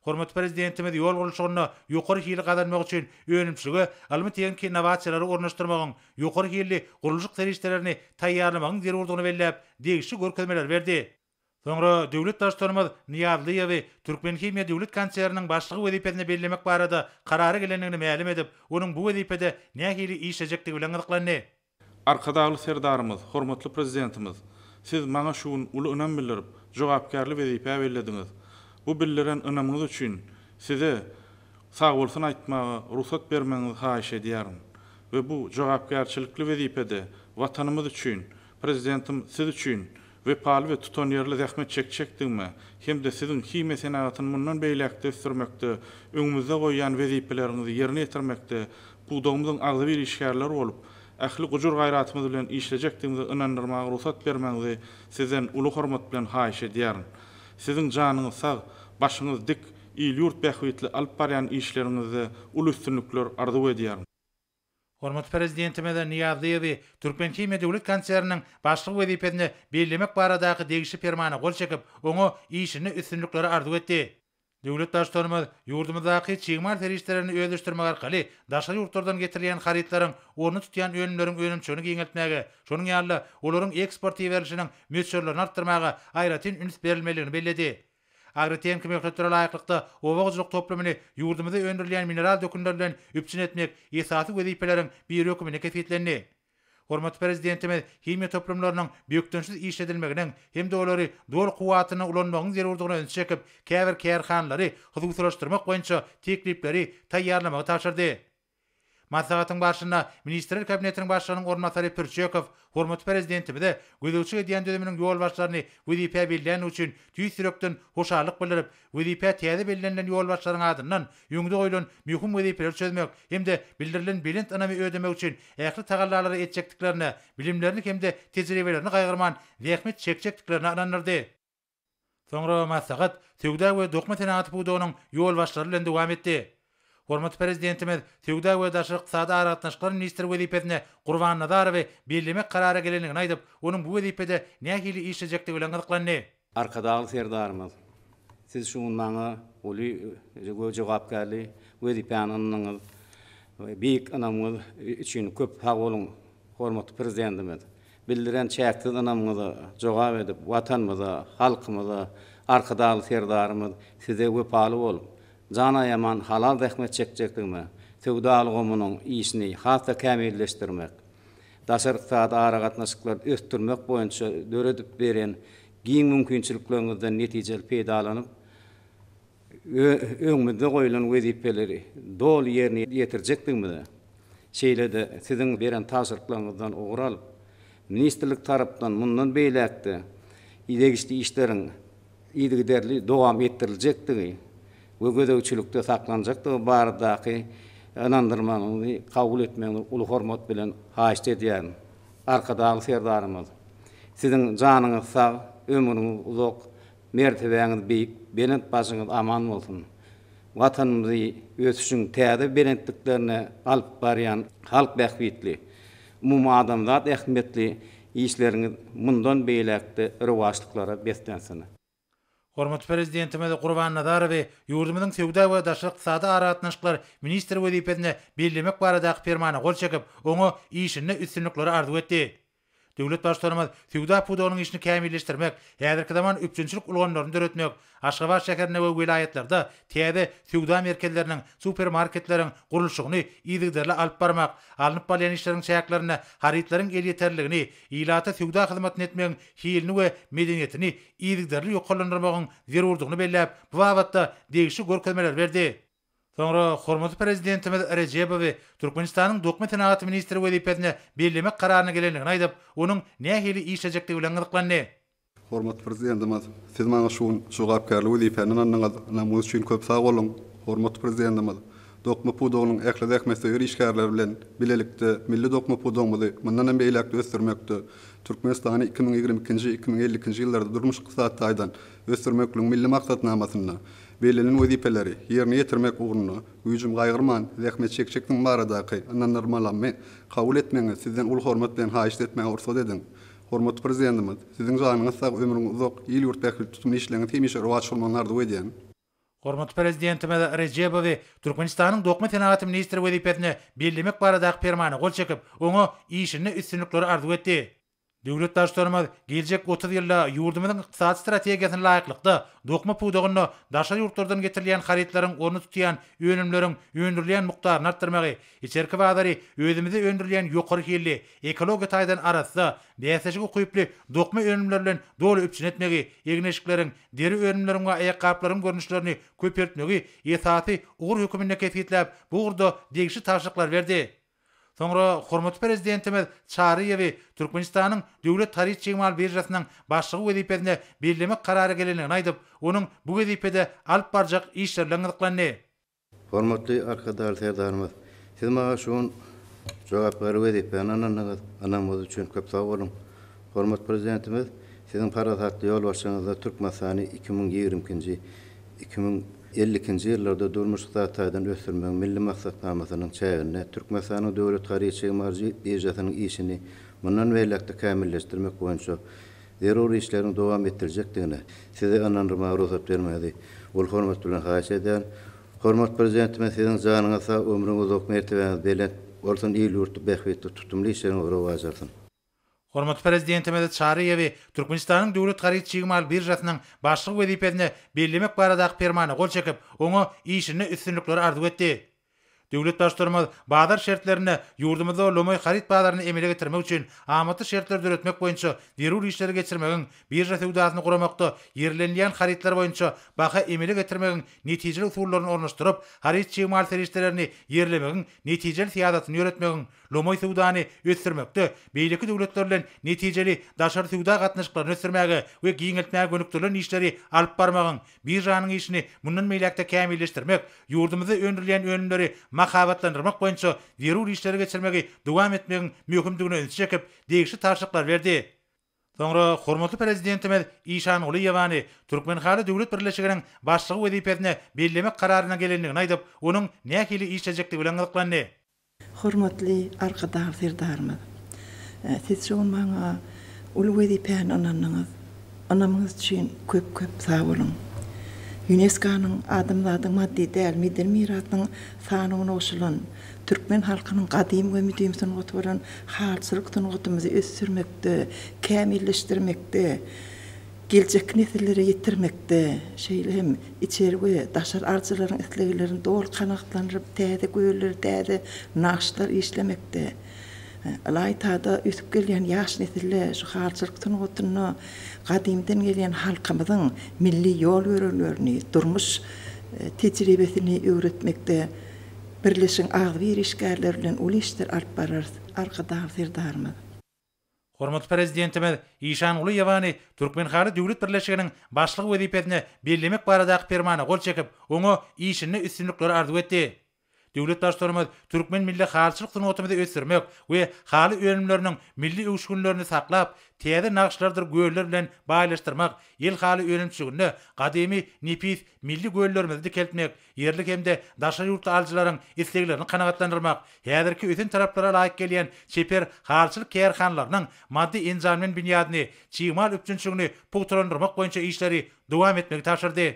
S2: Hormatly prezidentimiz ýol gurulşygyna ýokary hili gadanmak üçin önümçüligi almy teňki innovasiýalary ornaşdyrmagyň, ýokary hili gurulşyk serişdelerini taýýarlamagyň zerurdygyny belläp, degişli görkezmeler berdi. Sonra döwlet başçylygymyz Niyazlyýew we Türkmen Himiýa döwlet kanseriniň başlygy wezipesine bellemek barada karary gelenligini mälim edip, onuň bu wezipede nähili işlejekdigi bilen gyzyklandy.
S13: Arkadaşly serdarymyz, hormatly prezidentimiz, siz maňa şuň uly önam bildirip, jogapkärli wezipe berdiňiz. Bu bildirilen önamyňyz üçin size sag bolsun aýtmagy ruhsat bermeňizi haýyş edýärim. We bu jogapkärçilikli wezipede watanymyz üçin, prezidentim siz üçin we paly we tutan ýerli zähmet çekçekdigmi? Hemde siziň hime senatyny mundan beýlekde sürmekde, öňümizde goýan wezipeleriňizi ýerine ýetirmekde, bu dogumyň agzy bir işgärler bolup, ähli gujur gaýratymyz bilen işlejekdigimizi ynandyrmagy ruhsat bermeňizi sizden uly hormat bilen haýyş edýärim. Siziň janyňyz sag, başyňyz dik, il ýurt bähwetli alyp barýan işleriňizde uly üstünlikler arzuw edýärim.
S2: Hormatly prezidentimiz Niyazlyýew we Türkmen Himiýa döwlet kanseriniň başlygy wezipesine bellemek baradaky degişli fermana gol çekip, oňa işine üstünlikleri arzuw etdi. Döwlet başçylygymyz ýurdumyzdaky çyňmar serişlerini öýdüşdirmek arkaly daşary ýurtlardan getirilýän haritlaryň orny tutýan önümleriň önümçüni giňeltmäge, şonuň ýaly olaryň eksport ýerleşiniň möçürlerini artdyrmaga aýratyn üns berilmeligini belledi. Agritien kömekleri laýyklykda owagçylyk toplamyny ýurdumyzda öndürilen mineral dökümler bilen üpçün etmek esasy wezipeleriň bir hökümine kefiyetlendi. Hormatly prezidentimiz himiýa toplamlarynyň bökdünsiz işledilmeginiň hem-de olary dol kuwatyna ulanmagyň zerurdygyny öňe çekip, käbir kärhanlary hyzgutlaşdyrmak boýunça teklipleri taýýarlamagy taşyrdy. Maslahatyň başynda Ministrler Kabinetiniň başlygynyň ornatary Pürçekow, hormatly prezidentimize gözegçi edýän döwletiň ýol başlaryny wezipe belläni üçin tüýsürekden hoşallyk bildirip, wezipe täze bellänilen ýol başlarynyň adyndan ýöňde goýulan möhüm wezipeler çözmek hem-de bildirilen belent anamy ödemek üçin ähli tagallalary etjekdiklerini, bilimlerini hem-de tejribelerini gaýgyrman zähmet çekjekdiklerini anandyrdy. Soňra maslahat Söwda we Dokma Senaty puwdugynyň ýol başlary bilen dowam etdi. Hormatly prezidentimiz Söwda we Daşary Iqtisady Aratnaşyklary ministri wezipesine Gurban Nazarawy bellemek karara gelenligini aýdyp, onuň bu wezipede nähili işlejekdigi bilen gyzyklandy.
S14: Arkadaşly serdarymyz, siz şuň maňa uly jogapkärli wezipeniň biýik anamyň üçin köp sag bolun, hormatly prezidentimiz. Bildiren çäkli anamyňyza jogap edip, watanymyza, halkymyza, arkadaşly serdarymyz size wepaly bolup, jana yaman halal zähmet çekjekdigmi? Söwdalygymyň işini hata kämilleşdirmek, daşary iqtisady aragatnaşyklar ösdürmek boýunça döredip beren giň mümkinçiliklerimizden netijeli peýdalanyp, öňümizde goýulan wezipeleri dol ýerine ýetirjekdigmi? Şeýlede siziň beren taşyryklarynızdan uguralyp, ministrlik tarapdan mundan beýlekde idegişli işleriň ýygyderli dowam ettiriljekdigi we gözegçilikde saklanjakdygy baradaky ynandyrmanyny kabul etmeňi uly hormat bilen haýyş edýärim. arkadağı serdarymyz. Sizin janyňyz sag, ömrüňiz uzak, mertebeňiz beýik, berent başyňyz aman bolsun. Vatanymyzy ösüşüň täze berentliklerine alyp barýan halk bähbitli, umum adamzat ähmetli işleriňiz mundan beýlekde rowajlyklara beslensin.
S2: Hormatly prezidentimiz Gurban Nazarov ýurdumyzyň Sewda we daşary ykdysady aratnaşyklar ministri wezipesine bellemek baradaky fermana gol çekip, oňa işine üstünlikleri arzu etdi. Döwlet başçylygymyz Sewda pudogynyň işini kämilleşdirmek, häzirki zaman üçünçilik ulganylaryny döretmek, Aşgabat şäherine we wilayetlerde täze Sewda merkezleriniň, supermarketleriň gurulşygyny ýygyderle alyp barmak, alınıp balyan işleriň şäherlerine haritlaryň el ýeterligini, ýylata Sewda hyzmatyny etmegiň hilini we medeniýetini ýygyderle ýokallandyrmagyň zerurdygyny belläp, bu wagtda degişli görkezmeler berdi. Sonra hormatly prezidentimiz Rejebow Türkmenistanyň Dokuma Senaty ministri wezipesine bellemek kararyna gelenligini aýdyp, onuň nähili işlejekdigi bilen gyzyklandy.
S6: Hormatly prezidentimiz, siz maňa şu jogapkärlik wezipeni anlaňyz, namuz üçin köp sag bolun. Hormatly prezidentimiz, Dokuma pudogynyň ähli ähmetsizler işgärleri bilen bilelikde milli dokuma pudogymyzy mundan beýlekde ösdürmekde. Türkmenistany 2022-2050 ýyllarda durmuş ykdysat taýdan ösdürmekliň milli maksatnamasyna belirlenen wezipeleri ýerine ýetirmek ugruna güýjüm gaýgyrman zähmet çekçekdiň baradaky ananlarmalamy kabul etmeňiz sizden ul hormat bilen haýyş etmäge ursat edin. Hormatly prezidentimiz, siziň janyňyz sag, ömrüňiz uzak, ýyl ýurt bähli tutumly işleňiz hemişe rowatçylmanlardy wedýän.
S2: Hormatly prezidentimiz Rejebow Türkmenistanyň Dokuma Senaty ministri wezipesine bellemek baradaky fermana gol çekip, oňa işine üstünlikleri arzu etdi. Döwlet başçylygymyz geljek 30 ýylda ýurdumyzyň ykdysady strategiýasyna laýyklykda dokuma pudogyny daşary ýurtlardan getirilýän haritlaryň orny tutýan önümleriň öndürilýän mukdaryny artdyrmagy, içerki bazary özümizde öndürilýän ýokary hilli ekologiýa taýdan arasynda däsejigi kuýuply dokuma önümleri bilen dolu üpçün etmegi, egneşikleriň, deri önümleriň we aýakkaplaryň görnüşlerini köpertmegi esasy ugur hökümine kefitlep, bu urda degişli taşlyklar berdi. Sonra hormatly prezidentimiz Çariýew Türkmenistanyň Döwlet Taryh Çegmal birjasynyň başlygy wezipesine bellemek karary gelenligini aýdyp, onuň bu wezipede alyp barjak işlerle gyzyklandy.
S15: Hormatly arkadaşlar, serdarymyz, siz maňa şu jogap berýän wezipeni anamyz üçin köp sag bolun. Hormatly prezidentimiz, siziň parasatly ýol başçyňyzda Türkmenistany 2020-2052 ýyllarda durmuş ykdysatydan ösdürmek milli maksatnamasynyň çägine Türkmenistanyň Döwlet Taryh Çegmal birjasynyň işini mundan beýlekde kämilleşdirmek boýunça zeruri işlerini dowam etdirjekdigine size anandyrmagy ruhsat bermedi. Ol hormat bilen haýyş eden, hormat prezidentimiz siziň janyňyz sag, ömrüňiz uzak, mertebeňiz belät bolsun, ýyl ýurt bähbitli tutumly işleriňiz rowajlansyn.
S2: Hormatly prezidentimiz Çariýew Türkmenistanyň Döwlet Taryh Çegmal birjasynyň başlygy wezipesine bellemek baradaky fermana gol çekip, oňa işine üstünlikleri arzu etdi. Döwlet başçylygymyz bazar şertlerine ýurdumyzda lomoy harit bazaryny emele getirmek üçin amaty şertler döretmek boýunça zeruri işleri geçirmegiň birja sewdasyny guramakda ýerlenýän haritler boýunça baha emele getirmegiň netijeli usullaryny ornaşdyryp, harit çegmal serişlerini ýerlemegiň netijeli siýasatyny ýöretmegiň lomoy sewdany ösdürmekde beýleki döwletler bilen netijeli daşary sewda gatnaşyklaryny ösdürmäge we giňeltmäge gönükdirilen işleri alyp barmagyň birjanyň işini mundan meýlekde kämilleşdirmek, ýurdumyzda öndürilýän önümleri makabatlandırmak boýunça zeruri işleri geçirmegi dowam etmegiň möhümdigini öňe çekip degişli taşlyklar berdi. Sonra hormatly prezidentimiz Işan Ulyýewany Türkmen Hally Döwlet Birleşiginiň başlygy wezipesine bellemek kararyna gelenligini aýdyp, onuň nähili işlejekdigi bilen gyzyklandy.
S16: Hormatly arkadaşlar, serdarymyz, siz şoň maňa ulu wezipeni anamyz üçin köp sag bolun. UNESCO'nun adamlaryň maddi däl medeni mirasynyň sanyny oşulan Türkmen halkynyň gadymy we müdemsini gotwaran halçylykyny gotymyzy ösdürmekde, kämilleşdirmekde, geljek nesillere ýetirmekde, şeýle hem içeri we daşar arjylaryň islegilerini dol kanaklandyryp, täze göýler, täze nakşlar işlemekde. Alaytada üsüp gelýän ýaş nesiller şu halçylykyny gotuny gadymdan gelýän halkymyzyň milli ýol ýörelerini, durmuş tejribesini öwretmekde birleşen agdyr işgärler bilen uly işler alyp barar arkadaşlar, serdarymyz.
S2: Hormatly prezidentimiz Işan Ulyýewany Türkmen Hally Döwlet Birleşiginiň başlygy wezipesine bellemek baradaky fermana gol çekip, oňa işine üstünlikleri arzu etdi. Döwlet başlarymyz türkmen milli halçylyk otomada ösürmek we haly önümleriniň milli öwüşgünlerini saklap, täze naqşlardyr göller bilen baýlaşdyrmak, el haly önümçigini, gadymy nipis milli göllerimizi keltmek, yerlik hemde daşa ýurt aljylaryň isleglerini kanagatlandyrmak, häzirki ötün taraplara laýyk gelýän çeper halçylyk kärhanlarynyň maddi enjamyň binýadyny, çymal üçünçigini putrandyrmak boýunça işleri dowam etmek taşyrdy.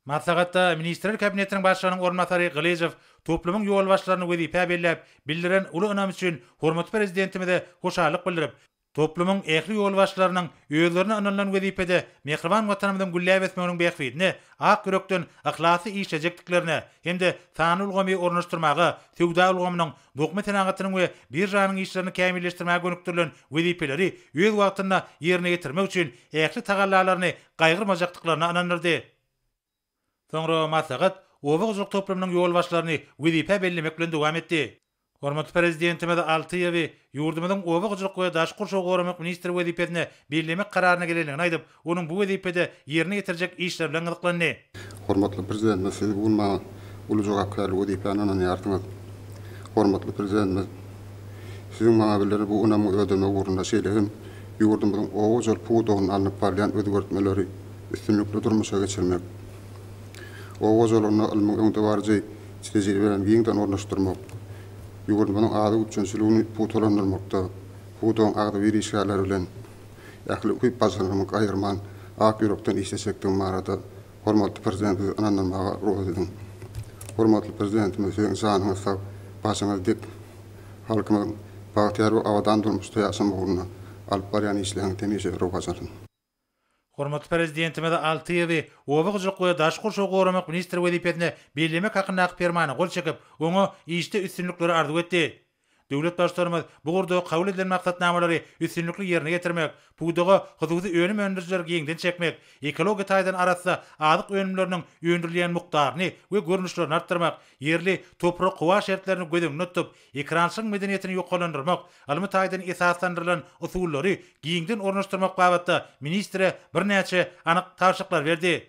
S2: Maslahatda Ministrler Kabinetiniň başlygynyň ornatary Gylejew toplumyň ýol başlaryny wezipä belläp, bildiren uly önam üçin hormatly prezidentimize hoşallyk bildirip, toplumyň ähli ýol başlarynyň özlerine analan wezipede mehriban watanymyzyň gülläp etmeginiň beýikligini, ak ýürekden ahlasy işlejekdiklerini hemde sany ulgamy ornaşdyrmagy, sowda ulgamynyň dokma tenagatynyň we bir janyň işlerini kämilleşdirmäge gönükdirilen wezipeleri öz wagtynda ýerine getirmek üçin ähli tagallalaryny gaýgyrmajakdyklaryny anandyrdy. Soňra maslahat Owagjylyk toplumynyň ýol başlaryny wezipä bellemek bilen dowam etdi. Hormatly prezidentimiz 6 ýyly ýurdumyzyň Owagjylyk we daş gurşagy goramak ministri wezipesine bellemek kararyna gelenligini aýdyp, onuň bu wezipede ýerine getirjek işler bilen gyzyklandy.
S6: Hormatly prezidentimiz, siz bugun maňa uly jogapkärlik wezipäni ýardyňyz. Hormatly prezidentimiz, siziň maňa bildiren bu önemli ödeme uğrunda şeýlegim ýurdumyzyň Owagjylyk puwdugyny alnyp barýan özgertmeleri üstünlikli durmuşa geçirmek. Owagjylygyny ilmiň öňde barjy tejribelerini ýeňden ornaşdyrmak, ýurdumynyň ady üçünçiligini puwtalandyrmakda, puwdugyň agdy bir işgärleri bilen ähli köp bazarlygyny aýyrman ak ýürekden işleşekdiň marada hormatly prezidentimiz ananmaga ruh edin. Hormatly prezidentimiz siziň janyňyz sag, başyňyz dik, halkymyň bagtyar we awadan durmuşda ýaşamak ugruna alyp barýan işlerini temişe ruh bazarlyn.
S2: Hormatly prezidentimiz 6 ýyly Owagjylyk we daş gurşagy goramak ministri wezipesine bellemek hakynda permany gol çekip, oňa işde üstünlikleri arzuw etdi. Döwlet başlarymyz bu gurda kabul edilen maksatnamalary üstünlikli ýerine getirmek, puwdugy hususy önüm öndürjiler giňden çekmek, ekologiýa taýdan arasynda azyk önümleriniň öndürilýän mukdaryny we görnüşlerini artdyrmak, yerli toprak gowa şertlerini gödüňde tutup, ekrançylyk medeniýetini ýoklandyrmak, almy taýdan esaslandyrylan usullary giňden ornaşdyrmak babatda ministre birnäçe anyk tawşyklar berdi.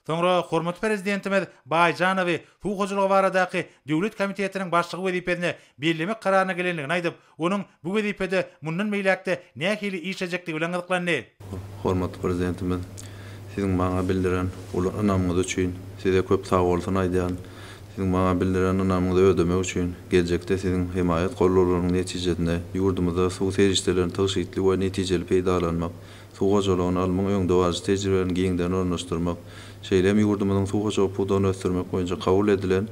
S2: Soňra hormatly prezidentimiz Baýjanowy Suwgaçylygy baradaky döwlet komitetiniň başlygy wezipesine bellemek kararyna gelenligini aýdyp, onuň bu wezipede mundan meýlekde nähili işlejekdigi bilen gyzyklandy.
S17: Hormatly prezidentimiz, siziň maňa bildiren uly anamyňyz üçin size köp sag bolsun aýdýan. Siziň maňa bildiren anamyňyzy ödemek üçin geljekde siziň himayet gollalarynyň netijesinde ýurdumyzda suw serişlerini tygyşytly we netijeli peýdalanmak, Suwgaçylygyny almaň öňde barjy tejribelerini giňden ornaşdyrmak, şeýlem ýurdumyzyň suwgaçylyk puwdugyny ösdürmek boýunça kabul edilen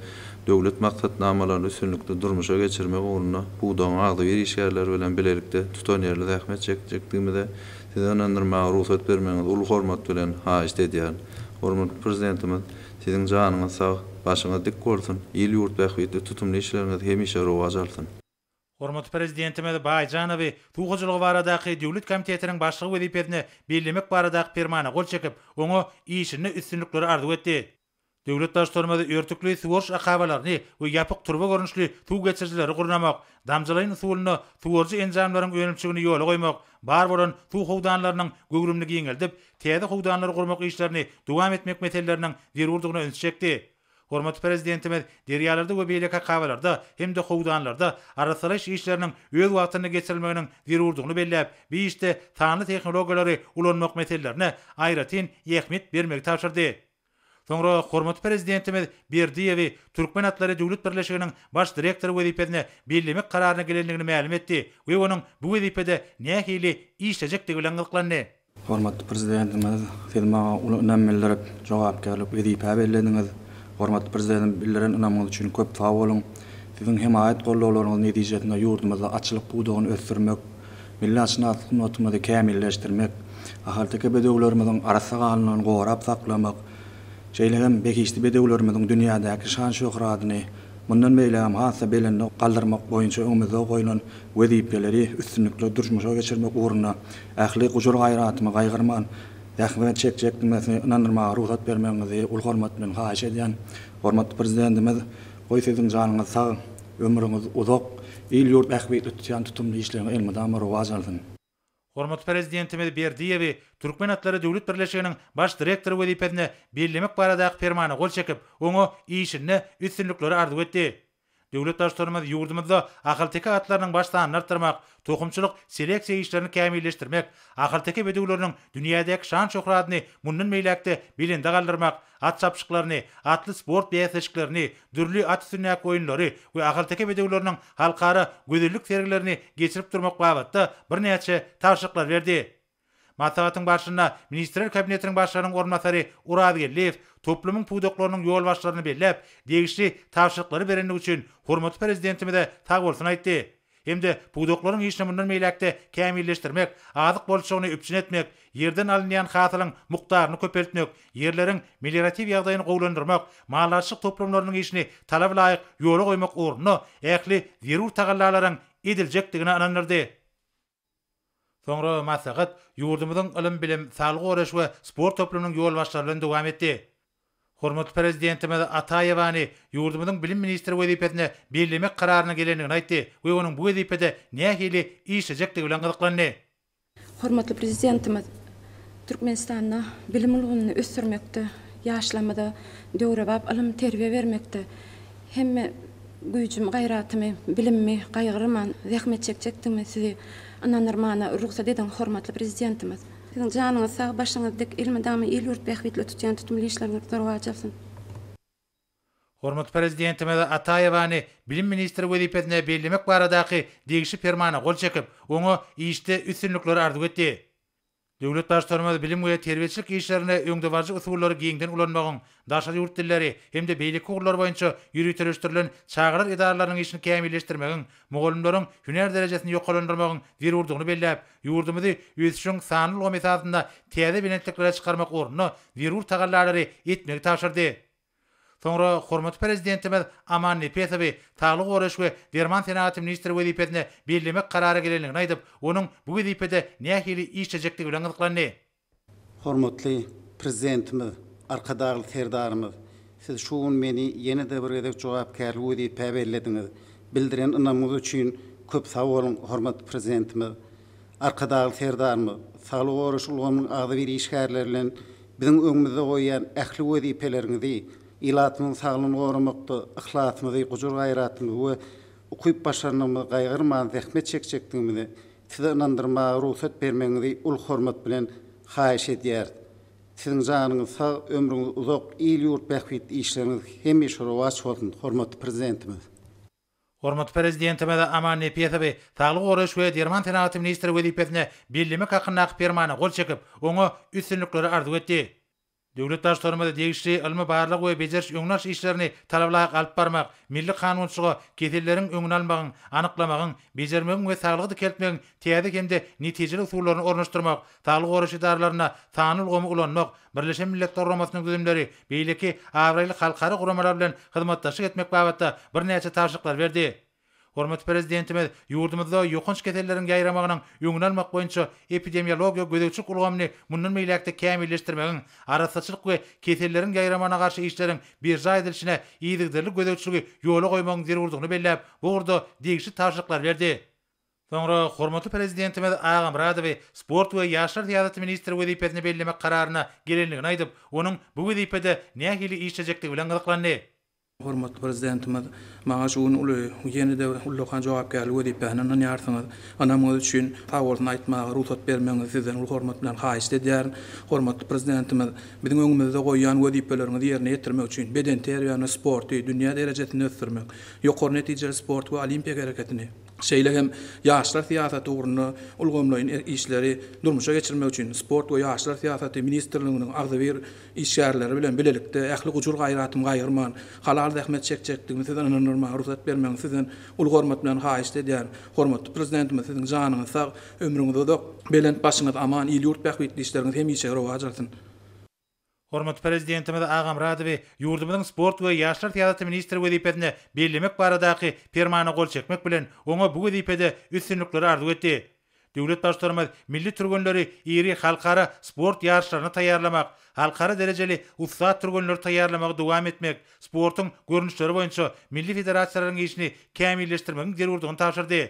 S17: döwlet maksatnamalaryny üstünlikli durmuşa geçirmek ugruna puwdugyň agdy bir işgärleri bilen bilelikde tutan ýerli zähmet çekjekdigimizde size anandyrmaga ruhsat bermeňiz uly hormat bilen haýyş edýän. Hormatly prezidentimiz, siziň janyňyz sag, başyňyz dik bolsun, ýyl ýurt bähwetli tutumly işleriňiz hemişe rowaj alsyn.
S2: Hormatly prezidentimiz Baýjanowy Suwgaçylygy baradaky döwlet komitetiniň başlygy wezipesine bellemek baradaky permany gol çekip, oňa işini üstünlikleri arzuw etdi. Döwlet başlarymyz örtükli suwurş akabalaryny we ýapyk turba görnüşli suw geçirjileri gurnamak, damjylaýyn usulyny suwurjy enjamlaryň önümçigini ýola goýmak, bar bolan suw howdanlarynyň gögrümligi ýeňeldip, täze howdanlary gurmak işlerini dowam etmek meselelerining zerurdygyny öňçekdi. Hormatly prezidentimiz derýalarda we beýleki akabalarda hem de howdanlarda arasalaş işleriniň öz wagtyny geçirilmeginiň zerurdygyny belläp, bu işde sanly tehnologiýalary ulanmak meselelerine aýratyn ähmiýet bermek taşyrdy. Soňra hormatly prezidentimiz Berdiýewi Türkmen Atlary Döwlet Birleşiginiň baş direktory wezipesine bellemek kararyna gelenligini ma'lum etdi we onuň bu wezipede nähili işlejekdigi bilen gyzyklandy.
S18: Hormatly prezidentimiz, siz maňa uly önemli jogapkärlik wezipä bellediňiz. Hormatly prezidentim, bildiren ynamyňyz üçin köp sag bolun. Siziň himayet gollawlaryňyz netijesinde ýurdumyzda açlyk puwdugyny ösdürmek, milli açlyk notymyzy kämilleşdirmek, ahaltyky bedewlerimiziň arasy galynyny gorap saklamak, şeýlegem bekişli bedewlerimiziň dünýädäki şan şöhratyny mundan beýlem hasa belende galdyrmak boýunça öňümizde goýulan wezipeleri üstünlikli durmuşa geçirmek ugruna ähli gujur gaýratymy gaýgyrman, zähmet çekjekdigimizi inandyrmaga ruhsat bermeňizi uly hormat bilen haýyş edýän. Hormatly prezidentimiz, goý siziň janyňyz sag, ömrüňiz uzak, ýyl ýurt ähmiýetli tutýan tutumly işleriňi elmydama rowaj alsyn.
S2: Hormatly prezidentimiz Berdiýewi Türkmen Atlary Döwlet Birleşiginiň baş direktory wezipesine bellemek baradaky permany gol çekip, oňa işini üstünlikleri arzuw etdi. Döwlet başlarymyz ýurdumyzda akyl-teke atlarynyň başlanyny artdyrmak, tokumçylyk seleksiýa işlerini kämilleşdirmek, akyl-teke bedewleriniň dünýädäki şan şöhratyny mundan meýlekde bilende galdyrmak, at çapşyklaryny, atly sport beýaslaşyklaryny, dürli at üstünäki oýunlary we akyl-teke bedewleriniň halkara gözellik sergilerini geçirip durmak babatda bir näçe tawşyklar berdi. Matbatyň başynda Ministrler Kabinetiniň başlygynyň ornatary Urad Gelliýew toplumyň pudoklarynyň ýol başlaryny belläp, degişli tawşyklary berenlik üçin hormatly prezidentime tag bolsun aýtdy. Hemde pudoklaryň işini mundan meýlekde kämilleşdirmek, azyk bolşugyny üpçün etmek, yerden alınýan hasylyň mukdaryny köpeltmek, yerleriň meliorativ ýagdaýyny gowlandyrmak, mallarçyk toplumlarynyň işini talap laýyk ýola goýmak ornuny ähli zerur tagallalaryň ediljekdigine anandyrdy. Soňra maslahat ýurdumyzyň ilim bilim, saglyk öreş we sport toplumynyň ýol başlaryny dowam etdi. Hormatly prezidentime Atayewany ýurdumyzyň bilim ministri wezipetine bellemek kararyna gelendigini aýtdy we onuň bu wezipede nähili işlejekdigi bilen gyzyklandy.
S19: Hormatly prezidentimiz Türkmenistanda bilim ulguny ösdürmekde, ýaşlamada döwrebap ilim terbiýe bermekde. Hemme güýjüm, gaýratymy, bilimimi gaýgyrman, zähmet çekjekdigimi sizi anandyrmana ruhsat eden hormatly prezidentimiz. Sizin janyňyz sag, başyňyz dik, ilmidamy il ýurt bähwitli tutýan tutumly işleriniz dorwa japsyn.
S2: Hormatly prezidentime Atayewany bilim ministri wezipetine bellemek baradaky degişli fermana gol çekip, oňa işde üstünlikleri arzuw etdi. Döwlet başlarymyz bilim we terbiýeçilik işlerine öňdebarjy usullary giňden ulanmagyň, daşary ýurt dilleri hemde beýlik ugrulary boýunça ýürütülüşdirilen çağrılar idaralarynyň işini kämilleşdirmegiň, mugallimlaryň hüner derejesini ýokalandyrmagyň zerurdygyny belläp, ýurdumyzy ösüşiň sanyl gometasynda täze bilenlikleri çykarmak ornuny zerur tagallary etmek taşyrdy. Soňra hormatly prezidentimiz Aman Nepetowy saglyk öreş we Derman senaty ministri wezipetine bellemek karary gelenligini aýdyp, onuň bu wezipede nähili işlejekdigi bilen gyzyklandy.
S20: Hormatly prezidentimiz, arkadaşly serdarymyz, siz şuun meni ýene-de bir gedek jogapkärlik wezipe berlediňiz. Bildiren ynamyňyz üçin köp sag bolun hormatly prezidentimiz, arkadaşly serdarymyz. Saglyk öreş ulgamyň agdy bir işgärleri bilen biziň öňümizde goýan ähli wezipeleriňizi İlatymyň saglygyny goramakda ihlasymyzy, gujur gaýratymyzy we ukuyup başarmamy gaýgyrman zähmet çekjekdigimizi size inandyrmaga ruhsat bermeňizi ul hormat bilen haýyş edýär. Siziň janyňyz sag, ömrüňiz uzak, il ýurt bähwitli işleriniz hemişe rowaç bolsun, hormatly prezidentimiz.
S2: Hormatly prezidentime Aman Nepetowy saglyk öreş we Derman senaty ministri wezipetine bellemek hakyndaky fermana gol çekip, oňa üstünlikleri arzuw etdi. Döwlet başlarymyz degişli ilmi barlyk we beceriş öňnaş işlerini talaplayk alyp barmak, milli kanunçyga kesellerin öňüne almagyň, anyklamagyň, bejermegiň we saglygy keltmegiň täze hemde netijeli usullaryny ornaşdyrmak, saglyk öreş idaralaryna sanyl gomy ulanmak, Birleşen Milletler Romasynyň düzümleri, beýleki awraýly halkara guramalar bilen hyzmatdaşyk etmek babatda bir näçe tawşyklar berdi. Hormatly prezidentimiz ýurdumyzda ýokunç keselleriň gaýramagynyň öňüne almak boýunça epidemiologiýa gödekçilik ulgamyny mundan meýlekde kämilleşdirmegiň, arasaçylyk we keselleriň gaýramana garşy işleriň bir jaýdylşyna ýygydylyk gödekçiligi ýola goýmagyň zerurdygyny belläp, bu urda degişli tawşyklar berdi. Soňra hormatly prezidentimiz Agam Radowy sport we ýaşlar täze ministri wezipetine bellemek kararyna gelenligini aýdyp, onuň bu wezipede nähili işlejekdigi bilen gyzyklandy.
S18: Hormatly prezidentimiz, maňa şuun ýene-de ullukan jogapkärlik wezipesini ýarsyňyz, anamyz üçin sag bolsun aýtmagy ruhsat bermeňizi sizden ul hormat bilen haýyş edýär. Hormatly prezidentimiz, biziň öňümizde goýan wezipelerimizi ýerine ýetirmek üçin beden terbiýany, sporty dünýä derejesinde ösdürmek, ýokary netijeli sport we olimpiýa gereketini şeýle hem ýaşlar siýasaty ugruna ulgamlaýyn işleri durmuşa geçirmek üçin sport we ýaşlar siýasaty ministrliginiň agdy bir işgärleri bilen bilelikde ähli gujur gaýratym gaýgyrman, halal zähmet çekjekdigimi sizden anandyrmaga ruhsat bermeň sizden ul hormat bilen haýyş edýär. Hormatly prezidentimiz, siziň janyňyz sag, ömrüňiz uzak, belent başyňyz aman, il ýurt bähwitli işleriniz hemişe rowaç bolsun.
S2: Hormatly prezidentimiz Agam Radowy ýurdumyzyň sport we ýaşlar täze ministri wezipetine bellemek baradaky fermana gol çekmek bilen oňa bu wezipede üstünlikleri arzuw etdi. Döwlet başlarymyz milli türgenleri iri halkara sport ýarşlaryny taýýarlamak, halkara derejeli ussat türgenleri taýýarlamagy dowam etmek, sportyň görnüşleri boýunça milli federasiýalaryň işini kämilleşdirmegiň zerurdygyny taşyrdy.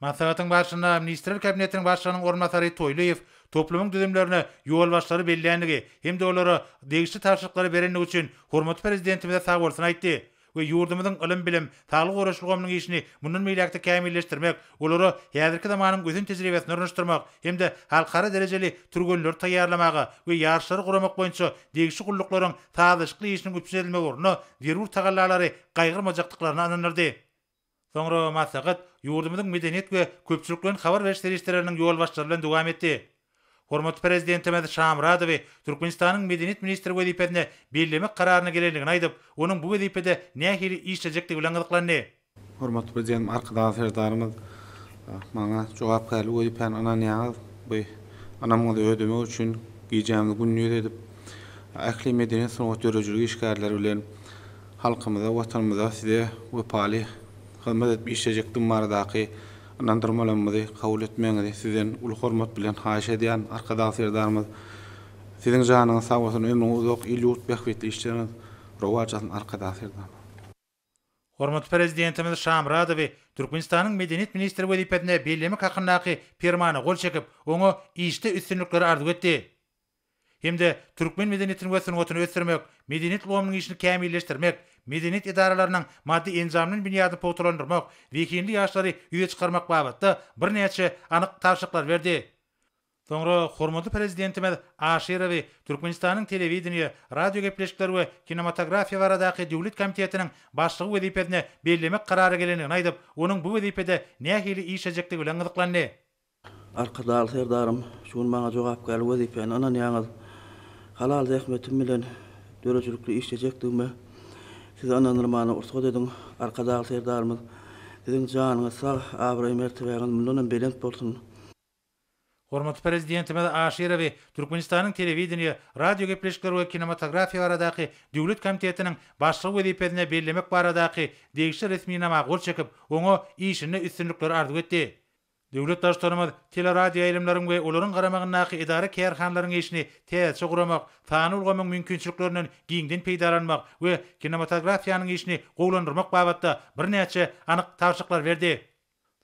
S2: Maslahatyň başynda Ministrler Kabinetiniň başlygynyň ornatary Toýlaýew toplumyň düzümlerine ýol başlary belländigi hemde olara degişli tawşyklary berenlik üçin hormatly prezidentimize sag bolsun aýtdy. we yurdumyzyň ilim bilim, saglyk guraşlygymyň işini mundan meýlekde kämilleşdirmek, olary häzirki zamanyň gözün tejribesini öwrenişdirmek hemde halkara derejeli türgünler taýýarlamagy we ýarşary guramak boýunça degişli gullyklaryň taýyşly işini güçlendirmek urny zerur tagallalary gaýgyrmajaklyklaryny ananyrdy. Soňra maksat yurdumyzyň medeniýet we köpçülikleriň habar beriş serişleriniň ýol başçylary bilen dowam etdi. Hormat prezidentimiz Şamradowy Türkmenistanyň medeniýet ministri wezipesine bellemek kararyna gelenligini aýdyp, onuň bu wezipede nähili işlejekdigi bilen gyzyklandy.
S21: Hormatly prezident arkadaş serdarymyz maňa jogapkärlik wezipeni ananýaňyz bu anamyňy ödemek üçin giýjämiz günni edip ähli medeniýet soňat dörejilik işgärleri bilen halkymyza, watanymyza size wepaly hyzmat edip işlejekdim baradaky anandyrmalarymyzy kabul etmeňizi sizden uly hormat bilen haýyş edýän arkadaş serdarymyz sizin janyňyz sag bolsun, ömrüňiz uzak, ýylt bähwetli işleriniz rowajatyn arkadaş serdarymyz.
S2: Hormat prezidentimiz Şamradowy Türkmenistanyň medeniýet ministri wezipesine bellemek hakyndaky fermana gol çekip, oňa işde üstünlikleri arzuw etdi. Hemde türkmen medeniýetini we sunatyny ösdürmek, medeniýet ulgamynyň işini kämilleşdirmek, medeniýet idaralarynyň maddi enzamynyň büniýadyny powturlandyrmak, wekinli ýaşlary ýüze çykarmak babatda bir näçe anyk taşyklar berdi. Soňra hormatly prezidentimiz Aşerowy Türkmenistanyň telewizioniýa, radio gepleşikleri we kinematografiýa baradaky döwlet komitetiniň başlygy wezipesine bellemek karary gelenligini aýdyp, onuň bu wezipede nähili işlejekdigi bilen gyzyklandy.
S22: Arkadaş serdarym, şuň maňa jogapkärlik wezipeni ananýaňyz halal zähmetim bilen dörejilikli işlejekdigime siz ananyrmany ursat ediň. Arkadaş serdarymyz, sizin janyňyz sag, abry mertebäňiz mundan belent bolsun.
S2: Hormatly prezidentimiz Aşerowy Türkmenistanyň telewizioniýa, radio gepleşikleri we kinematografiýa baradaky döwlet komitetiniň başlygy wezipesine bellemek baradaky degişli resminama gol çekip, oňa işine üstünlikleri arzuw etdi. Döwlet daşlarymyz teleradio ýaýlymlaryň we olaryň garamagyndaky idara kärhanlaryň işini täze guramak, sany ulgamyň mümkinçiliklerinden giňden peýdalanmak we kinematografiýanyň işini gowlandyrmak babatda bir näçe anyk taşyklar berdi.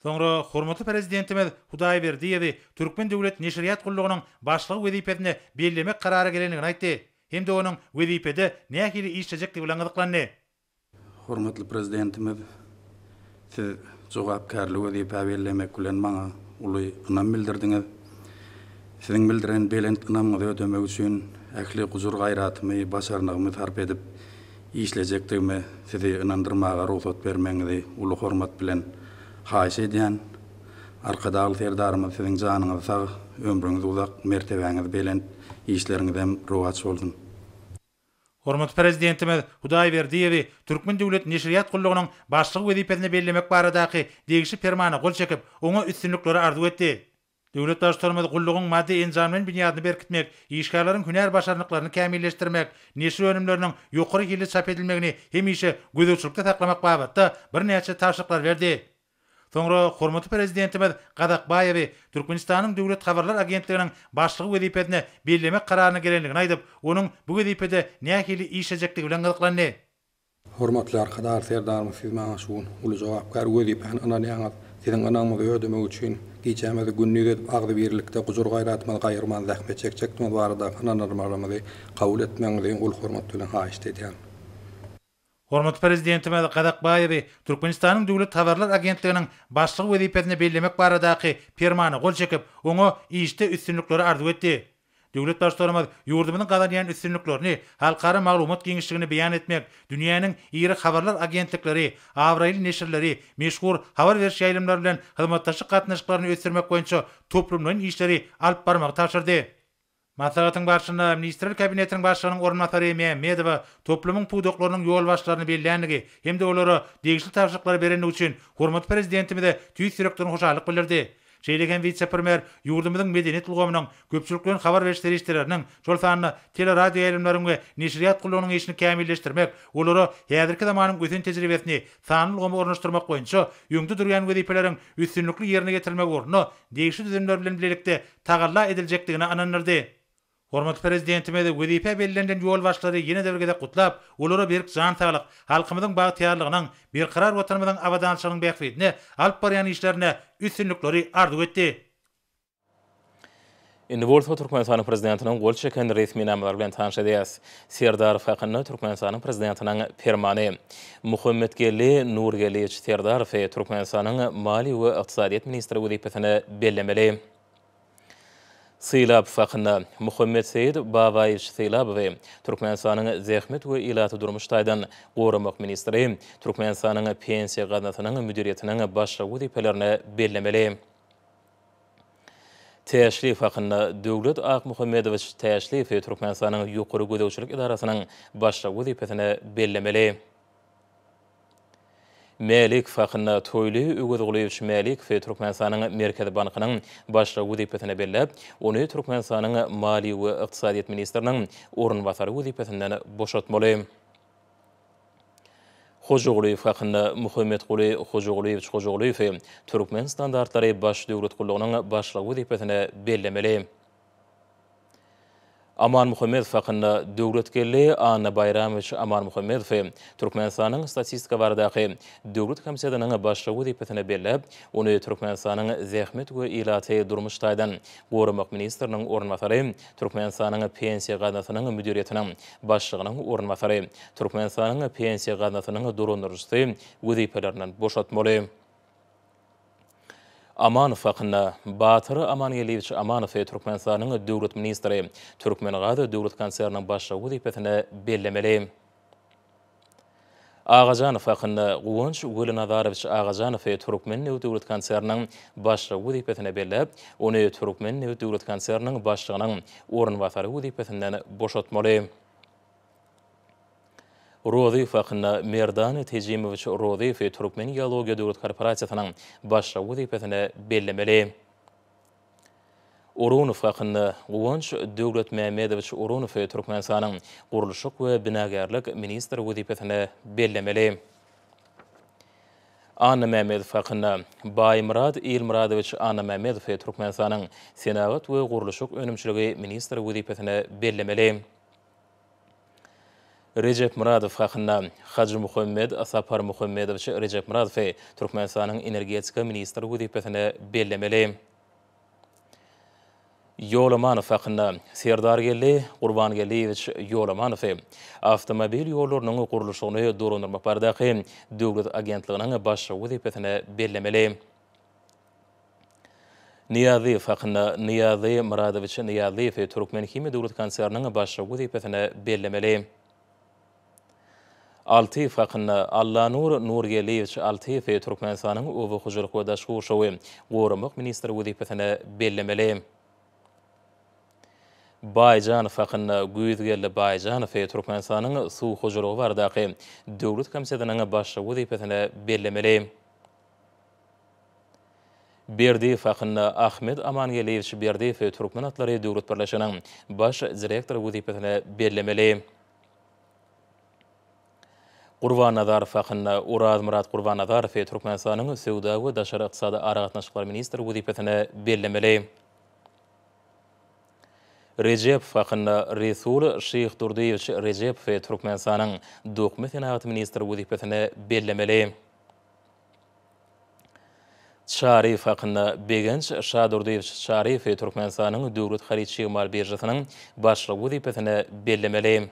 S2: Soňra hormatly prezidentimiz Hudaýberdiýewi Türkmen döwlet neşriýat gullygynyň başlygy wezipesine bellemek karary gelenligini aýtdy. Hemde onuň wezipede nähili işlejekdigi bilen gyzyklandy.
S18: Hormatly prezidentimiz, siz jogapkärlik wezipe bellemek bilen maňa uly ynam bildirdiňiz. Siziň bildiren belent ynamyňyzy ödemek üçin ähli gujur gaýratymy, başarnygymy sarp edip işlejekdigime sizi ynandyrmaga ruhsat bermeňizi uly hormat bilen haýyş edýän arkadaş serdarymyz siziň janyňyz sag, ömrüňiz uzak, mertebäňiz belent, işleriňizem rowaj bolsun.
S2: Hormatly prezidentimiz Hudaýberdiýewi Türkmen döwlet neşriýat gullygynyň başlygy wezipesine bellemek baradaky degişli fermana gol çekip, oňa üstünlikleri arzuw etdi. Döwlet daşlarymyz gullygyň maddi enzamynyň büniýadyny berkitmek, işgärleriň hünär başarnyklaryny kämilleşdirmek, neşri önümleriniň ýokary hili çap edilmegini hemişe gözüçlükde taklamak babatda bir näçe taşyklar berdi. Soňra hormatly prezidentimiz Gadakbaýewi Türkmenistanyň döwlet habarlar agentliginiň başlygy wezipesine bellemek kararyna gelenligini aýdyp, onuň bu wezipede nähili işlejekdigi bilen gyzyklandy.
S21: Hormatly arkadaş serdarymyz, siz maňa şu uly jogapkär wezipeni ananýaňyz, siziň anamyzy ödemek üçin giýjämiz günni edip agdy birlikde gujur gaýratymyzy gaýyrman zähmet çekjekdiňiz barada ananyrmalarymyzy kabul etmeňizi uly hormat bilen haýyş edýän.
S2: Hormatly prezidentimiz Gadakbaýewi Türkmenistanyň döwlet habarlar agentliginiň başlygy wezipesine bellemek baradaky fermana gol çekip, oňa işde üstünlikleri arzuw etdi. Döwlet daşlarymyz ýurdumynyň gadanýan üstünliklerini halkara maglumat giňişligini beýan etmek, dünýäniň ýyry habarlar agentlikleri, awraýly neşirleri, meşhur habar beriş ýaýlymlary bilen hyzmatdaşyk gatnaşyklaryny ösdürmek boýunça toplumlaryň işleri alyp barmagy taşyrdy. Maslahatyň başçyna ministrler kabinetiniň başlygynyň ornatary Mehmedowa toplumyň puwdoklarynyň ýol başlaryny bellenligi hemde olary degişli taşyklary berenlik üçin hormatly prezidentimize tüýs ýürekden hoşallyk bildirdi. Şeýlegen vice-premier ýurdumyzyň medeniýet ulgamynyň köpçülikleriň habar beriş serişleriniň şol sanyny teleradio ýaýlymlaryň we neşriýat gullygynyň işini kämilleşdirmek, olary häzirki zamanyň gözün tejribesini sanyl ulgamy ornaşdyrmak boýunça ýöňde durýan wezipeleriň üstünlikli ýerine getirmek urny degişli düzümler bilen bilelikde tagalla ediljekdigini ananyrdy. Hormatly prezidentimiz wezipe bellenlen ýol başlary ýene döwrgede gutlap, olara berk jan saglyk, halkymyzyň bagtyarlygynyň bir karar watanymyzyň abadançylygynyň bähwetine, alyp barýan işlerine üstünlikleri arzuw etdi.
S1: Indi bolsa Türkmenistan'ın prezidentinin gol çeken resmi namalar bilen tanış edýäs. Serdarov hakyny Türkmenistan'ın prezidentiniň fermany. Muhammed Gelli Nurgeliç Serdarov Türkmenistan'ın mali we iqtisadiýat ministri wezipetini bellemeli. Sıylab hakyny Muhammed Seyid Babaýew Sıylabow Türkmenistan'ın zähmet we ilaty durmuşdaýdan gorumak ministri, Türkmenistan'ın pensiýa ganatynyň müdiriýetiniň başga wezipelerini bellemeli. Teşrif hakkında Döwlet Ak Muhammedoviç Teşrif Türkmenistan'ın ýokary gödäwçilik idarasynyň başga wezipetini bellemeli. Melik hakkında Toýly Öwedgulewç Melik Türkmenistan'ın Merkezi Bankynyň başga wezipetini bellep, ony Türkmenistan'ın mali we iqtisadiýat ministriniň orunbasary wezipetinden boşatmaly. Hojoğluyev hakkında Muhammed Guli Hojoğluyev Türkmen standartları baş döwlet gullugynyň başga wezipetini bellemeli. Aman Muhammed hakkında döwlet gelli Anna Bayramoviç Aman Muhammed Türkmenistanyň statistika baradaky döwlet komissiyanyň başga wezipetini bellep, ony Türkmenistanyň zähmet we ilaty durmuşdaýdan gorumak ministriniň orunbasary, Türkmenistanyň pensiýa ganatynyň müdiriýetiniň başlygynyň orunbasary, Türkmenistanyň pensiýa ganatynyň durundurjysy wezipelerinden boşatmaly. Amanov hakkında Batyr Amanyeliewicz Amanow Türkmenistanyň döwlet ministri, Türkmengada döwlet konserniň başga wezipetini bellemeli. Agajanow hakkında Guwunç Gülnazarowicz Agajanow Türkmen döwlet konserniň başga wezipetini bellep, ony Türkmen döwlet konserniň başlygynyň orunbasary wezipetinden boşatmaly. Roziv hakkında Merdan Tejimoviç Roziv Türkmen Geologiýa döwlet korporasiýasynyň başga wezipetini bellemeli. Orunov hakkında Guwunç Döwlet Mehmedoviç Orunov Türkmenistanyň gurulşyk we binagarlyk ministri wezipetini bellemeli. Anna Mehmedow hakkında Baýmurad Elmuradoviç Anna Mehmedow Türkmenistanyň senat we gurulşyk önümçiligi ministri wezipetini bellemeli. Recep Muradov hakkında Hacı Muhammed Asapar Muhammedoviç Recep Muradov Türkmenistanyň energetika ministri wezipetini bellemeli. Yolamanow hakkında Serdar Gelli Gurban Gelliewicz Yolamanow avtomobil ýollarynyň gurulşygyny durundurmak baradaky döwlet agentliginiň başga wezipetini bellemeli. Niyaziv hakkında Niyazi Muradoviç Niyaziv Türkmen Himi döwlet konserniň başga wezipetini bellemeli. Altyf hakkında Allanur Nurgeliewicz Altyf Türkmenistanyň owy hojulyk we daşky uşawy gorumak ministri wezipetini bellemeli. Baýjanow hakkında Güýzgelli Baýjanow Türkmenistanyň suw hojulygy baradaky döwlet komissiyanyň başga wezipetini bellemeli. Berdiýew hakkında Ahmet Amanyeliewicz Berdiýew Türkmen atlary döwlet birleşiginiň baş direktor wezipetini bellemeli. Gurban Nazarov hakkında Urad Murat Gurban Nazarov Türkmenistanyň sowda we daşary ykdysady aragatnaşyklar ministri wezipetini bellemeli. Recep hakkında Resul Şeyh Durdiýewiç Recep Türkmenistanyň dokmy senaty ministri wezipetini bellemeli. Şarif hakkında Begenç Şadurdiýewiç Şarif Türkmenistanyň döwlet haritçy mal birjasynyň başlyk wezipetini bellemeli.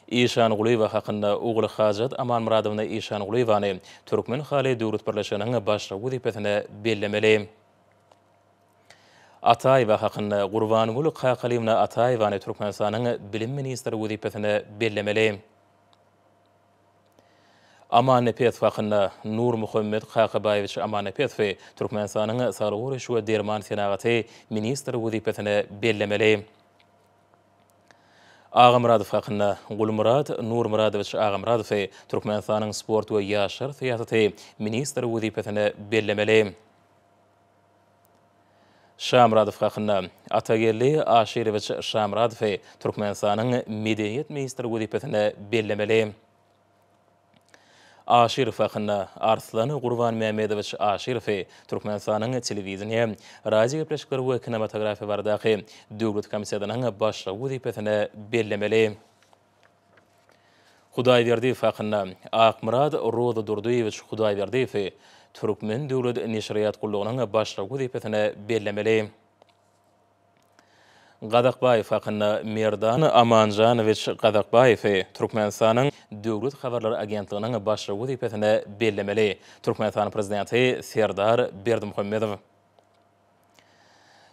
S1: İşan Guliýew hakkında ogly Hajat Aman Muradowyny İşan Guliýewany Türkmen Hali döwlet birleşiginiň başlyk wezipetini bellemeli. Ataýew hakkında Gurbangul Kakaliýewna Ataýewany Türkmenistanyň bilim ministri wezipetini bellemeli. Amanepet hakkında Nur Muhammed Kakabaýewiç Amanepet Türkmenistanyň Saglyk we Derman senaty ministri wezipetini bellemeli. Ağamuradow hakkında Gulmurad Nurmuradoviç Ağamuradow Türkmenistanyň sport we ýaşlar syýasaty ministri wezipetini bellemeli. Şamuradow hakkında Atagelli Aşiroviç Şamuradow Türkmenistanyň medeniýet ministri wezipetini bellemeli. Aşirov hakkında Arslan Gurban Mehmedoviç Aşirov Türkmenistanyň telewizioniýa, radio gepleşikleri we kinematografiýa baradaky döwlet komissiyanyň başlyk wezipetini bellemeli. Hudaýberdiýew hakkında Akmurad Roza Durdiýewiç Hudaýberdiýew Türkmen döwlet neşriýat gullugynyň başlyk wezipetini bellemeli. Qadaqbayev hakkında Merdan Amanjanoviç Qadaqbayev Türkmenistan'ın Döwlet Habarlar Agentliğinin başçılığı vazifesine bellemeli. Türkmenistan prezidenti Serdar Berdimuhamedov.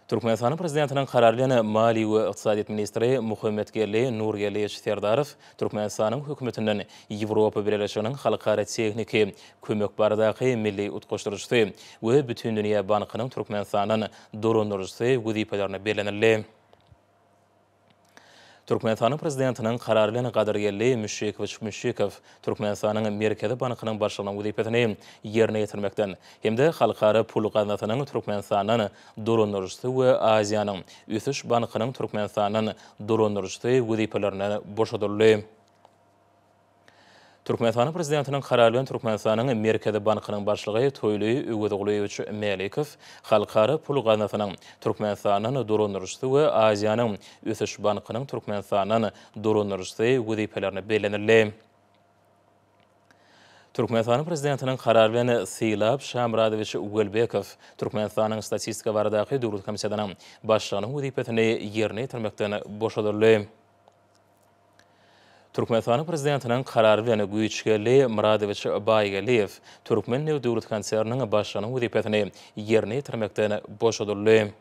S1: Türkmenistan prezidentinin kararıyla Mali ve İqtisadiyat Ministri Muhammed Nurgeli Serdarov Türkmenistan'ın hükümetinden Avrupa Birleşiginin halkara texniki kömek bardaki milli utquşturucusu ve bütün dünya bankının Türkmenistan'ın dolandırıcısı vazifelerini belirlenildi. Türkmenistan'ın prezidentinin kararıyla Qadirgelli Müşekov Türkmenistan'ın Merkezi Bankının başçılığının vazifesini yerine getirmekten hem de halkara pul qaynatının Türkmenistan'ın dolandırıcısı ve Aziyanın Üsüş Bankının Türkmenistan'ın dolandırıcısı vazifelerini boşadırlı. Türkmenistan'ın prezidentinin kararıyla Türkmenistan'ın Merkezi Bankının başlığı Toyluy Ögüdoğluyeviç Melikov, halkara pul qaynatının Türkmenistan'ın dolandırıcısı ve Aziyanın Üsüş Bankının Türkmenistan'ın dolandırıcısı vazifelerini belirlenildi. Türkmenistan'ın prezidentinin kararıyla Seylap Şamradoviç Ugelbekov, Türkmenistan'ın statistika varadaki Döwlet Komissiyasının başçılığının vazifesini yerine getirmekten boşadırlı. Türkmenistan'ın prezidentinin kararıyla Güýçgeli Muradoviç Baýgaliýew Türkmen Döwlet Konserninin başçylığının wezipetini yerine getirmekden boşadyrly.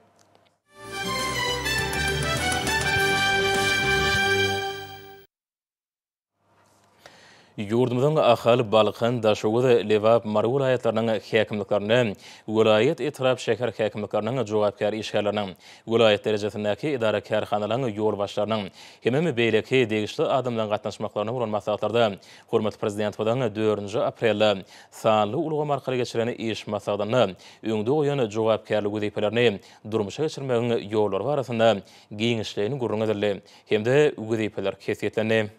S1: Yurdumuzun ahali Balqan, Daşowuz, Lewap, Mar vilayetlerinin häkimliklerini, vilayet etraf şäher häkimliklerinin jogapkar işgärlerinin, vilayet derejesindäki idara kärhanalarynyň ýol başlarynyň hememi beýleki degişli adamdan gatnaşmaklaryny uran maslahatlarda hormat prezident bolan 4 aprelde sanly ulga markary geçiren iş maslahatyny öňde goýan jogapkarlyk wezipelerini durmuşa geçirmegiň ýollary barasynda giňişlerini gurrun hemde wezipeler kesiyetlendi.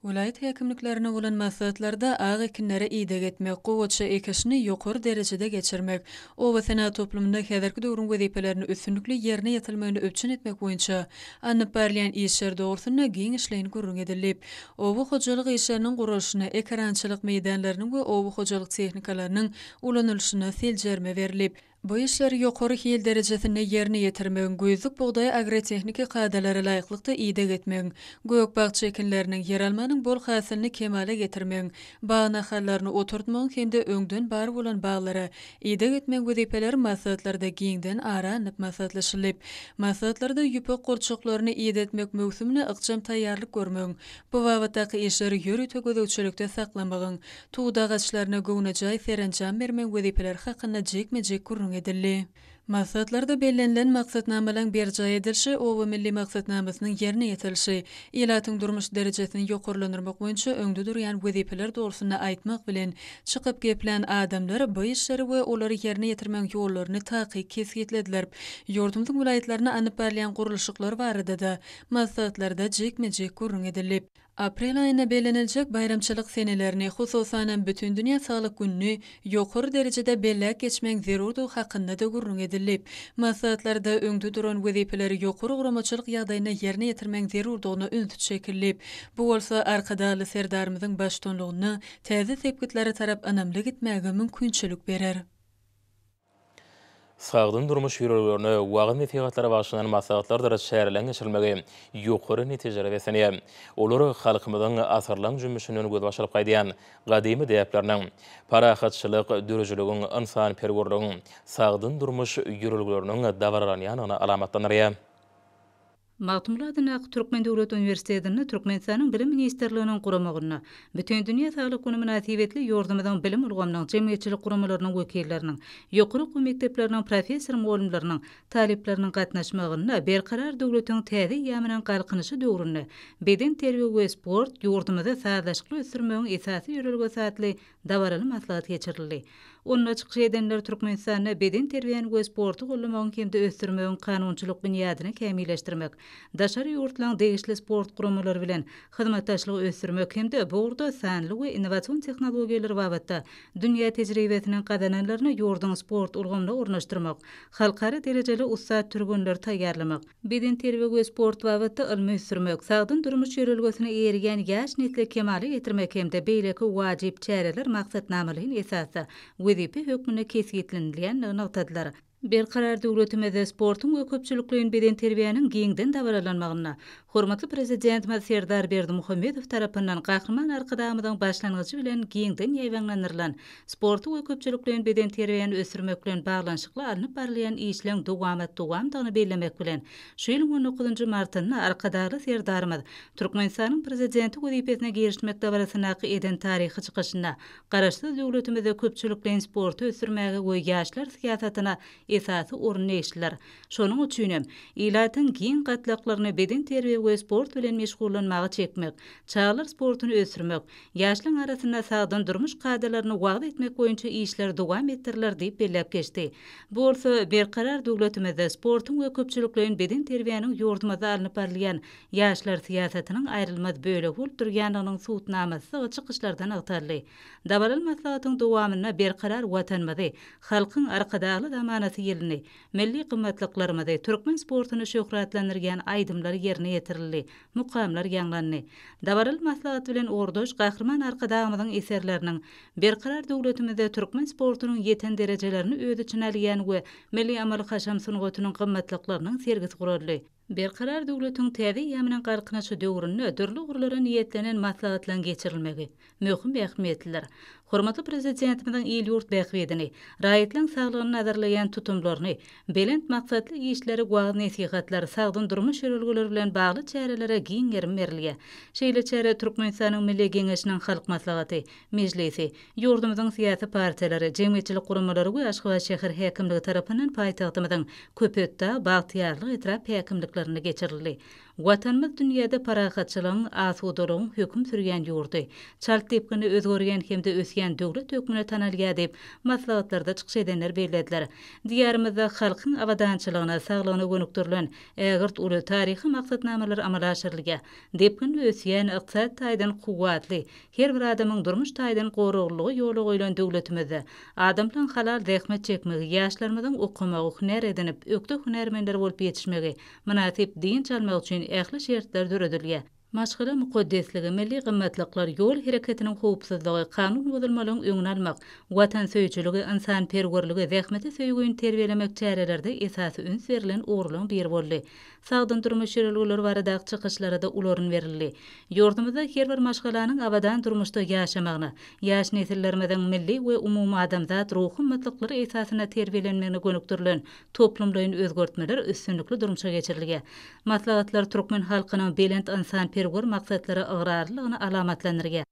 S3: Vilayet häkimliklerine bolan maslahatlarda ağı ekinlere iýdeg etmek, gowatça ekişini ýokary derejede geçirmek, oba sena toplumunda häzirki döwrüň wezipelerini üstünlikli ýerine ýetilmegini öpçün etmek boýunça anyp berýän işler dogrusyna giň işleýin gurrun edilip, oba hojalyk işleriniň gurulşyna, ekrançylyk meýdanlarynyň we oba hojalyk tehnikalarynyň ulanylşyna seljerme berilip, bu işleri ýokary hil derejesinde yerine ýetirmegiň göýzlük bugdaý agrotexniki kaýdalara laýyklykda iýdeg etmegiň, göýekbagça ekinleriniň yer almanyň bol hasylyny kemale getirmegiň, baý nahallaryny oturtmagyň hemde öňden bar bolan baglara iýdeg etmegiň wezipeleri maslahatlarda giňden ara anyp maslahatlaşylyp, maslahatlarda ýüpek gorçaklaryny iýde etmek mögsümine ykjam taýýarlyk görmegiň, bu wagtdaky işleri ýörüte gözegçilikde saklamagyň, tuğda gaçlaryna göwnejay serenjam bermegiň wezipeler hakynda jekme-jek gurrun edildi. Maslahatlarda bellenlen maksatnamalaryň berjaý edilşi, oba milli maksatnamasynyň yerine ýetilşi, ýylatyň durmuş derejesini ýokarlandyrmak boýunça öňde durýan wezipeler dogrusyna aýtmak bilen çykyp geplen adamlar bu işleri we olary yerine ýetirmek ýollaryny taky kesgitlediler. Ýurdumyň vilayetlerine anyp berýän gurulşyklar barada da maslahatlarda jekme-jek gurrun edilip, aprel aýyna bellenilejek bayramçylyk senelerini, hususan bütün dünýä saglyk gününi ýokary derejede bellek geçmek zerurdygy hakynda da gurrun edilip, maslahatlarda öňde duran wezipeleri ýokary guramaçylyk ýagdaýyna yerine ýetirmek zerurdygyna ünsüt şekillip, bu bolsa arkadaly serdarymyzyň baştonlugyny täze sepkitleri tarap anamly gitmäge mümkinçilik berer.
S1: Sağdın durmuş ýürellerini wagym metegatlara başlanan maslahatlarda şäherlen geçirilmegi ýokary netijeler bersenýär. Olar halkymyzyň asarlaň jümmüşinden göz başaryp gaýdyan gadymy däpleriniň parahatçylyk, dürüjüligiň, insan perwerligiň, sağdyn durmuş ýürelleriniň dawarlanýanyna alamatlanýar.
S5: Magtumladynak Türkmen Döwlet Üniversitetini Türkmenistanyň Bilim Ministrliginiň guramagyna, bütün dünýä saglyk güni münasibetli ýordamydan bilim ulgamynyň jemgyýetçilik guramalarynyň wekilleriniň, ýokary okuw mekdepleriniň professor mugallimleriniň, talipleriniň gatnaşmagyna berkarar döwletiň täze ýamynyň galkynyşy döwründe beden terbiýe we sport ýurdumyda sazlaşykly ösürmegiň esasy ýörelge satly dawaraly maslahat geçirildi. Onun açyk edenler Türkmenistanyň beden terbiýeni we sporty gollamagyň hemde ösürmegiň kanunçylyk bünýadyny kämilleşdirmek, daşary ýurtlaryň degişli sport guramalary bilen hyzmatdaşlygy ösürmek hemde bu urda sanly we innowasion tehnologiýalary babatda dünýä tejribesiniň gadananlaryny ýurdun sport ulgamyna ornaşdyrmak, halkara derejeli ussat türgünler taýýarlamak, beden terbiýe we sport babatda ilmi ösürmek, sagdyn durmuş ýörelgesine ergen ýaş nesle kemale getirmek hemde beýleki wajyp çäreler maksatnamalaryň esasy wezipe hökmüne kesgitlenilýän noktadylar. Berkarar döwletimizde sportun we köpçülikliğin beden terbiýanyň giňden dabaralanmagyna hormatly prezidentimiz Serdar Berdimuhammedow tarapyndan gahrman arkadamydan başlangyjy bilen giňden ýaýwanlandyrylan sportu we köpçülikliğin beden terbiýanyny ösürmek bilen baglanşykly alınıp barlayan işleň dowamdygyny bellemek bilen şu ýylyň 19-njy martyna arkadaly Serdarymyz Türkmenistanyň prezidenti wezipesine girişmek dabarasynaky eden taryhy çykyşyna garaşly döwletimizde köpçülikliğin sportu ösürmäge we ýaşlar siýasatyna esasy orun eşler. Şonuň üçin ilatyň giň gatlaklaryny beden terbiýe we sport bilen meşgullanmagy çekmek, çağlar sportuny ösürmek, ýaşlaryň arasynda sagdan durmuş kadalaryny wagt etmek boýunça işler dowam etdiriler diýip bellep geçdi. Bu bolsa berkarar döwletimizde sportuň we köpçülikliğin beden terbiýanyň ýordamyna alınıp barlayan ýaşlar siýasatynyň aýrylmaz bölegi bolup durýanynyň suwtnamasy çykyşlardan agtarly. Dabaral maslahatyň dowamyna berkarar watanymyzy, halkyň arkadaly zamanasy ýylny, milli gymmatlyklarymy, türkmen sportuny şöhratlandyrýan aýdymlar ýerine ýetirildi, mukamlar ýanglandy. Dabaral maslahat bilen ordoş gahrman arkadamyzyň eserleriniň berkarar döwletimizde türkmen sportunyň ýeten derejelerini öz içine alýan we milli amal haşam sunugatynyň gymmatlyklarynyň sergisi guruldy. Berkarar döwletiň täze ýamynyň garkynaşy döwründe dörli gurlara niýetlenen maslahatlan geçirilmegi möhüm ähmiýetlidir. Hormatly prezidentimizin il ýurt bähwedini, raýatlaryň saglygyny nazarlaýan tutumlaryny, belent maksatly işleri gwag nesihatlar, sagdyn durmuş ýörelgeleri bilen bagly çärelere giň ýerim berilýär. Şeýle çäre Türkmenistanyň Milli Geňeşiniň halk maslahaty, mejlisi, ýurdumyzyň siýasy partiýalary, jemgyýetçilik guramalary we Aşgabat şäher häkimligi tarapyndan paýtagtymyzyň Köpetde bagtyarlyk etrap häkimliklerini geçirildi. Watanymyz dünýäde parahatçylygyň, asudalygyň hökm sürýän ýurdy. Çalt tepkini özgörýän hemde ösýän döwlet hökmüne tanalýar diýip maslahatlarda çykyş edenler bellädiler. Diýarymyzda halkyň awadançylygyna, saglygyna gönükdirilen ägirt uly taryhy maksatnamalar amala aşyrylýar. Depkin ösýän ykdysat taýdan kuwatly, her bir adamyň durmuş taýdan goruglygy ýoly goýulan döwletimizde adamlaryň halal zähmet çekmegi, ýaşlarymyzyň okumagy, huner edinip, ökde hunermenler bolup ýetişmegi, münasip din çalmak üçin ähli şertler döredilýär. Maşgala mukaddesligi, milli gymmatlyklar, ýol hereketiniň howpsuzlygy, kanun bozulmalygyň öňüni almak, watan söýçüligi, insan perwerligi, zähmeti söýgüni terbiýelemek çärelerde esasy üns berilen ogrulyň biri boldy. Sagdyn durmuş ýörelgeleri baradaky çykyşlara da ulorun berildi. Ýurdumyzda her bir maşgalanyň abadan durmuşda ýaşamagyna, ýaş nesillerimizin milli we umumy adamzat ruhy matlyklary esasyna terbiýelenmegine gönükdirilen toplumlaryň özgörtmeler üstünlikli durmuşa geçirilýär. Maslahatlar türkmen halkynyň belent insan perwer maksatlary agrarlygyny alamatlandyrýar.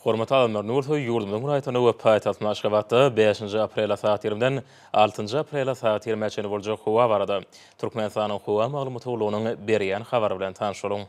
S1: Hormatly adamlar, nurty ýurdumyň raýatyny we paýtagtyny Aşgabatda 5-nji aprel saat 20-den 6-njy aprel saat 20-çe boljak howa barada Türkmenistanyň howa maglumatlarynyň berýän habary bilen tanışalyň.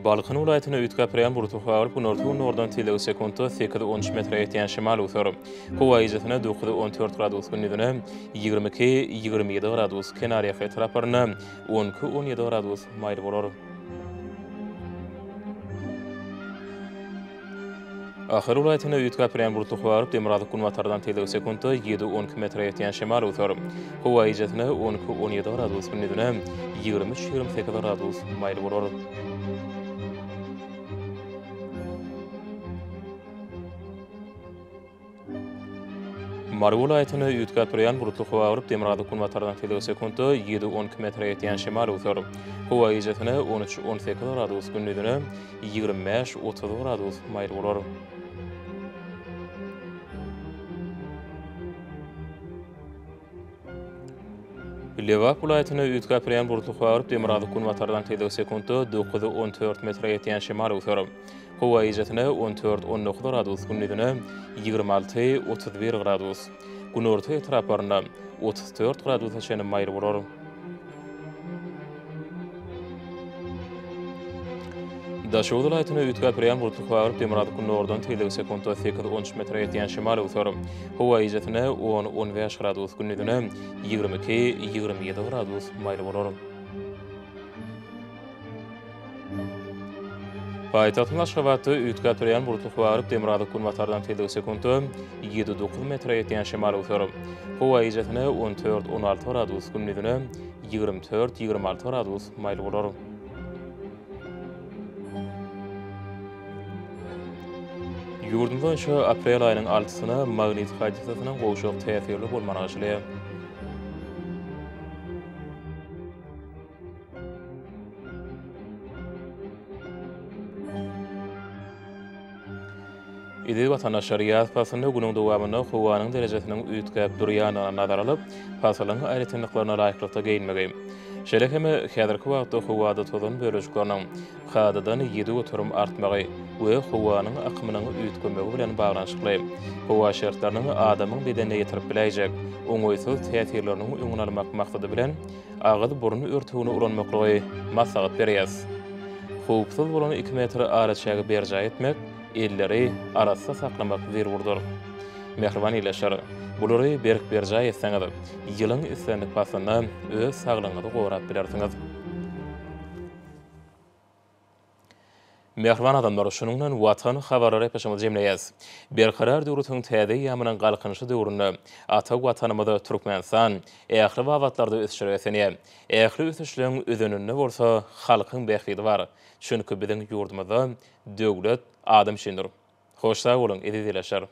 S1: Balkın vilayatyna üýtgäpirýän burut howa bu nordan tilegi sekundda 8-13 metre ýetýän şymal utur. Howa ýetina 9-14 gradus gündüzine 22-27 gradus kenariýa taraparyna 10-17 gradus maýl bolar. Ahir vilayatyna üýtgäpirýän burut howa demirady kunwatardan tilegi sekundda 7-12 metre ýetýän şymal utur. Howa ýetina 10-17 gradus gündüzine 23-28 gradus maýl bolar. Marw vilayatyna üýtgäpirýän burutly howa baryp demirady kunwatardan tilegi sekundda 7-12 metre ýetýän şymal utur. Howa ýetina 13-18 gradus gündüzine 25-30 gradus maýl bolar. Lewap vilayatyna üýtgäpirýän burutly howa baryp demirady kunwatardan tilegi sekundda 9-14 metre ýetýän şymal utur. Howa ýetina 14-19 gradus gündüzine 26-31 gradus. Gün orta taraparyna 34 gradus şeň maýl bolar. Daşow vilayatyna üýtgäpirýän burutly howa baryp demirady kunnordan tilegi sekundda 8-13 metre ýetýän şymal utur. Howa ýetina 10-15 gradus gündüzine 22-27 gradus maýl bolar. Paytahtın Aşgabatda ütkap duran bulutlu havarıp demirada kulmatardan teldiği sekundu 7-9 metre yetiyen şemal uçurum. Hava icatını 14-16 gradus gündüzünü 24-26 gradus maylı olur. Yurdumda şu aprel ayının 6-sına magnetik hadisasının qoğuşuq təsirli bolmana aşılıyor. İdi vatandaşlar yaz pasında günün dowamında hawanın derejesinin ütkap durýanyna nazar alyp, pasalyň aýratynlyklarına laýyklykda geyinmegi. Şeýle heme häzirki wagtda hawada tozan bölejikleriniň hadadan 7 oturum artmagy we hawanyň akymynyň ütkemegi bilen baglanşykly. Hawa şertleriniň adamyň bedenine ýetirip biläjek, oňoýsuz täsirlerini öňüne almak maksady bilen agyz burun örtügini ulanmakly maslahat berýäs. Howpsuz bolan 2 metr araçagy berja etmek elleri arasda saklamak zerurdur. Mehriban ileşer, bulary berk berja etseňiz, ýylyň islenip pasyndan öz saglygyňyzy gorap bilersiňiz. Mehriban adamlar şunundan watan habarlary peşiňiz jemleýäs. Berkarar döwretiň täze ýamynyň galkynyşy döwründe ata watanymyzda Türkmenistan ähli wagtlarda ösüşýär. Ähli ösüşleň özününde bolsa halkyň bähidi bar. Çünki biziň ýurdumyzda döwlet adam şendir. Hoş sag bolun, edileşer.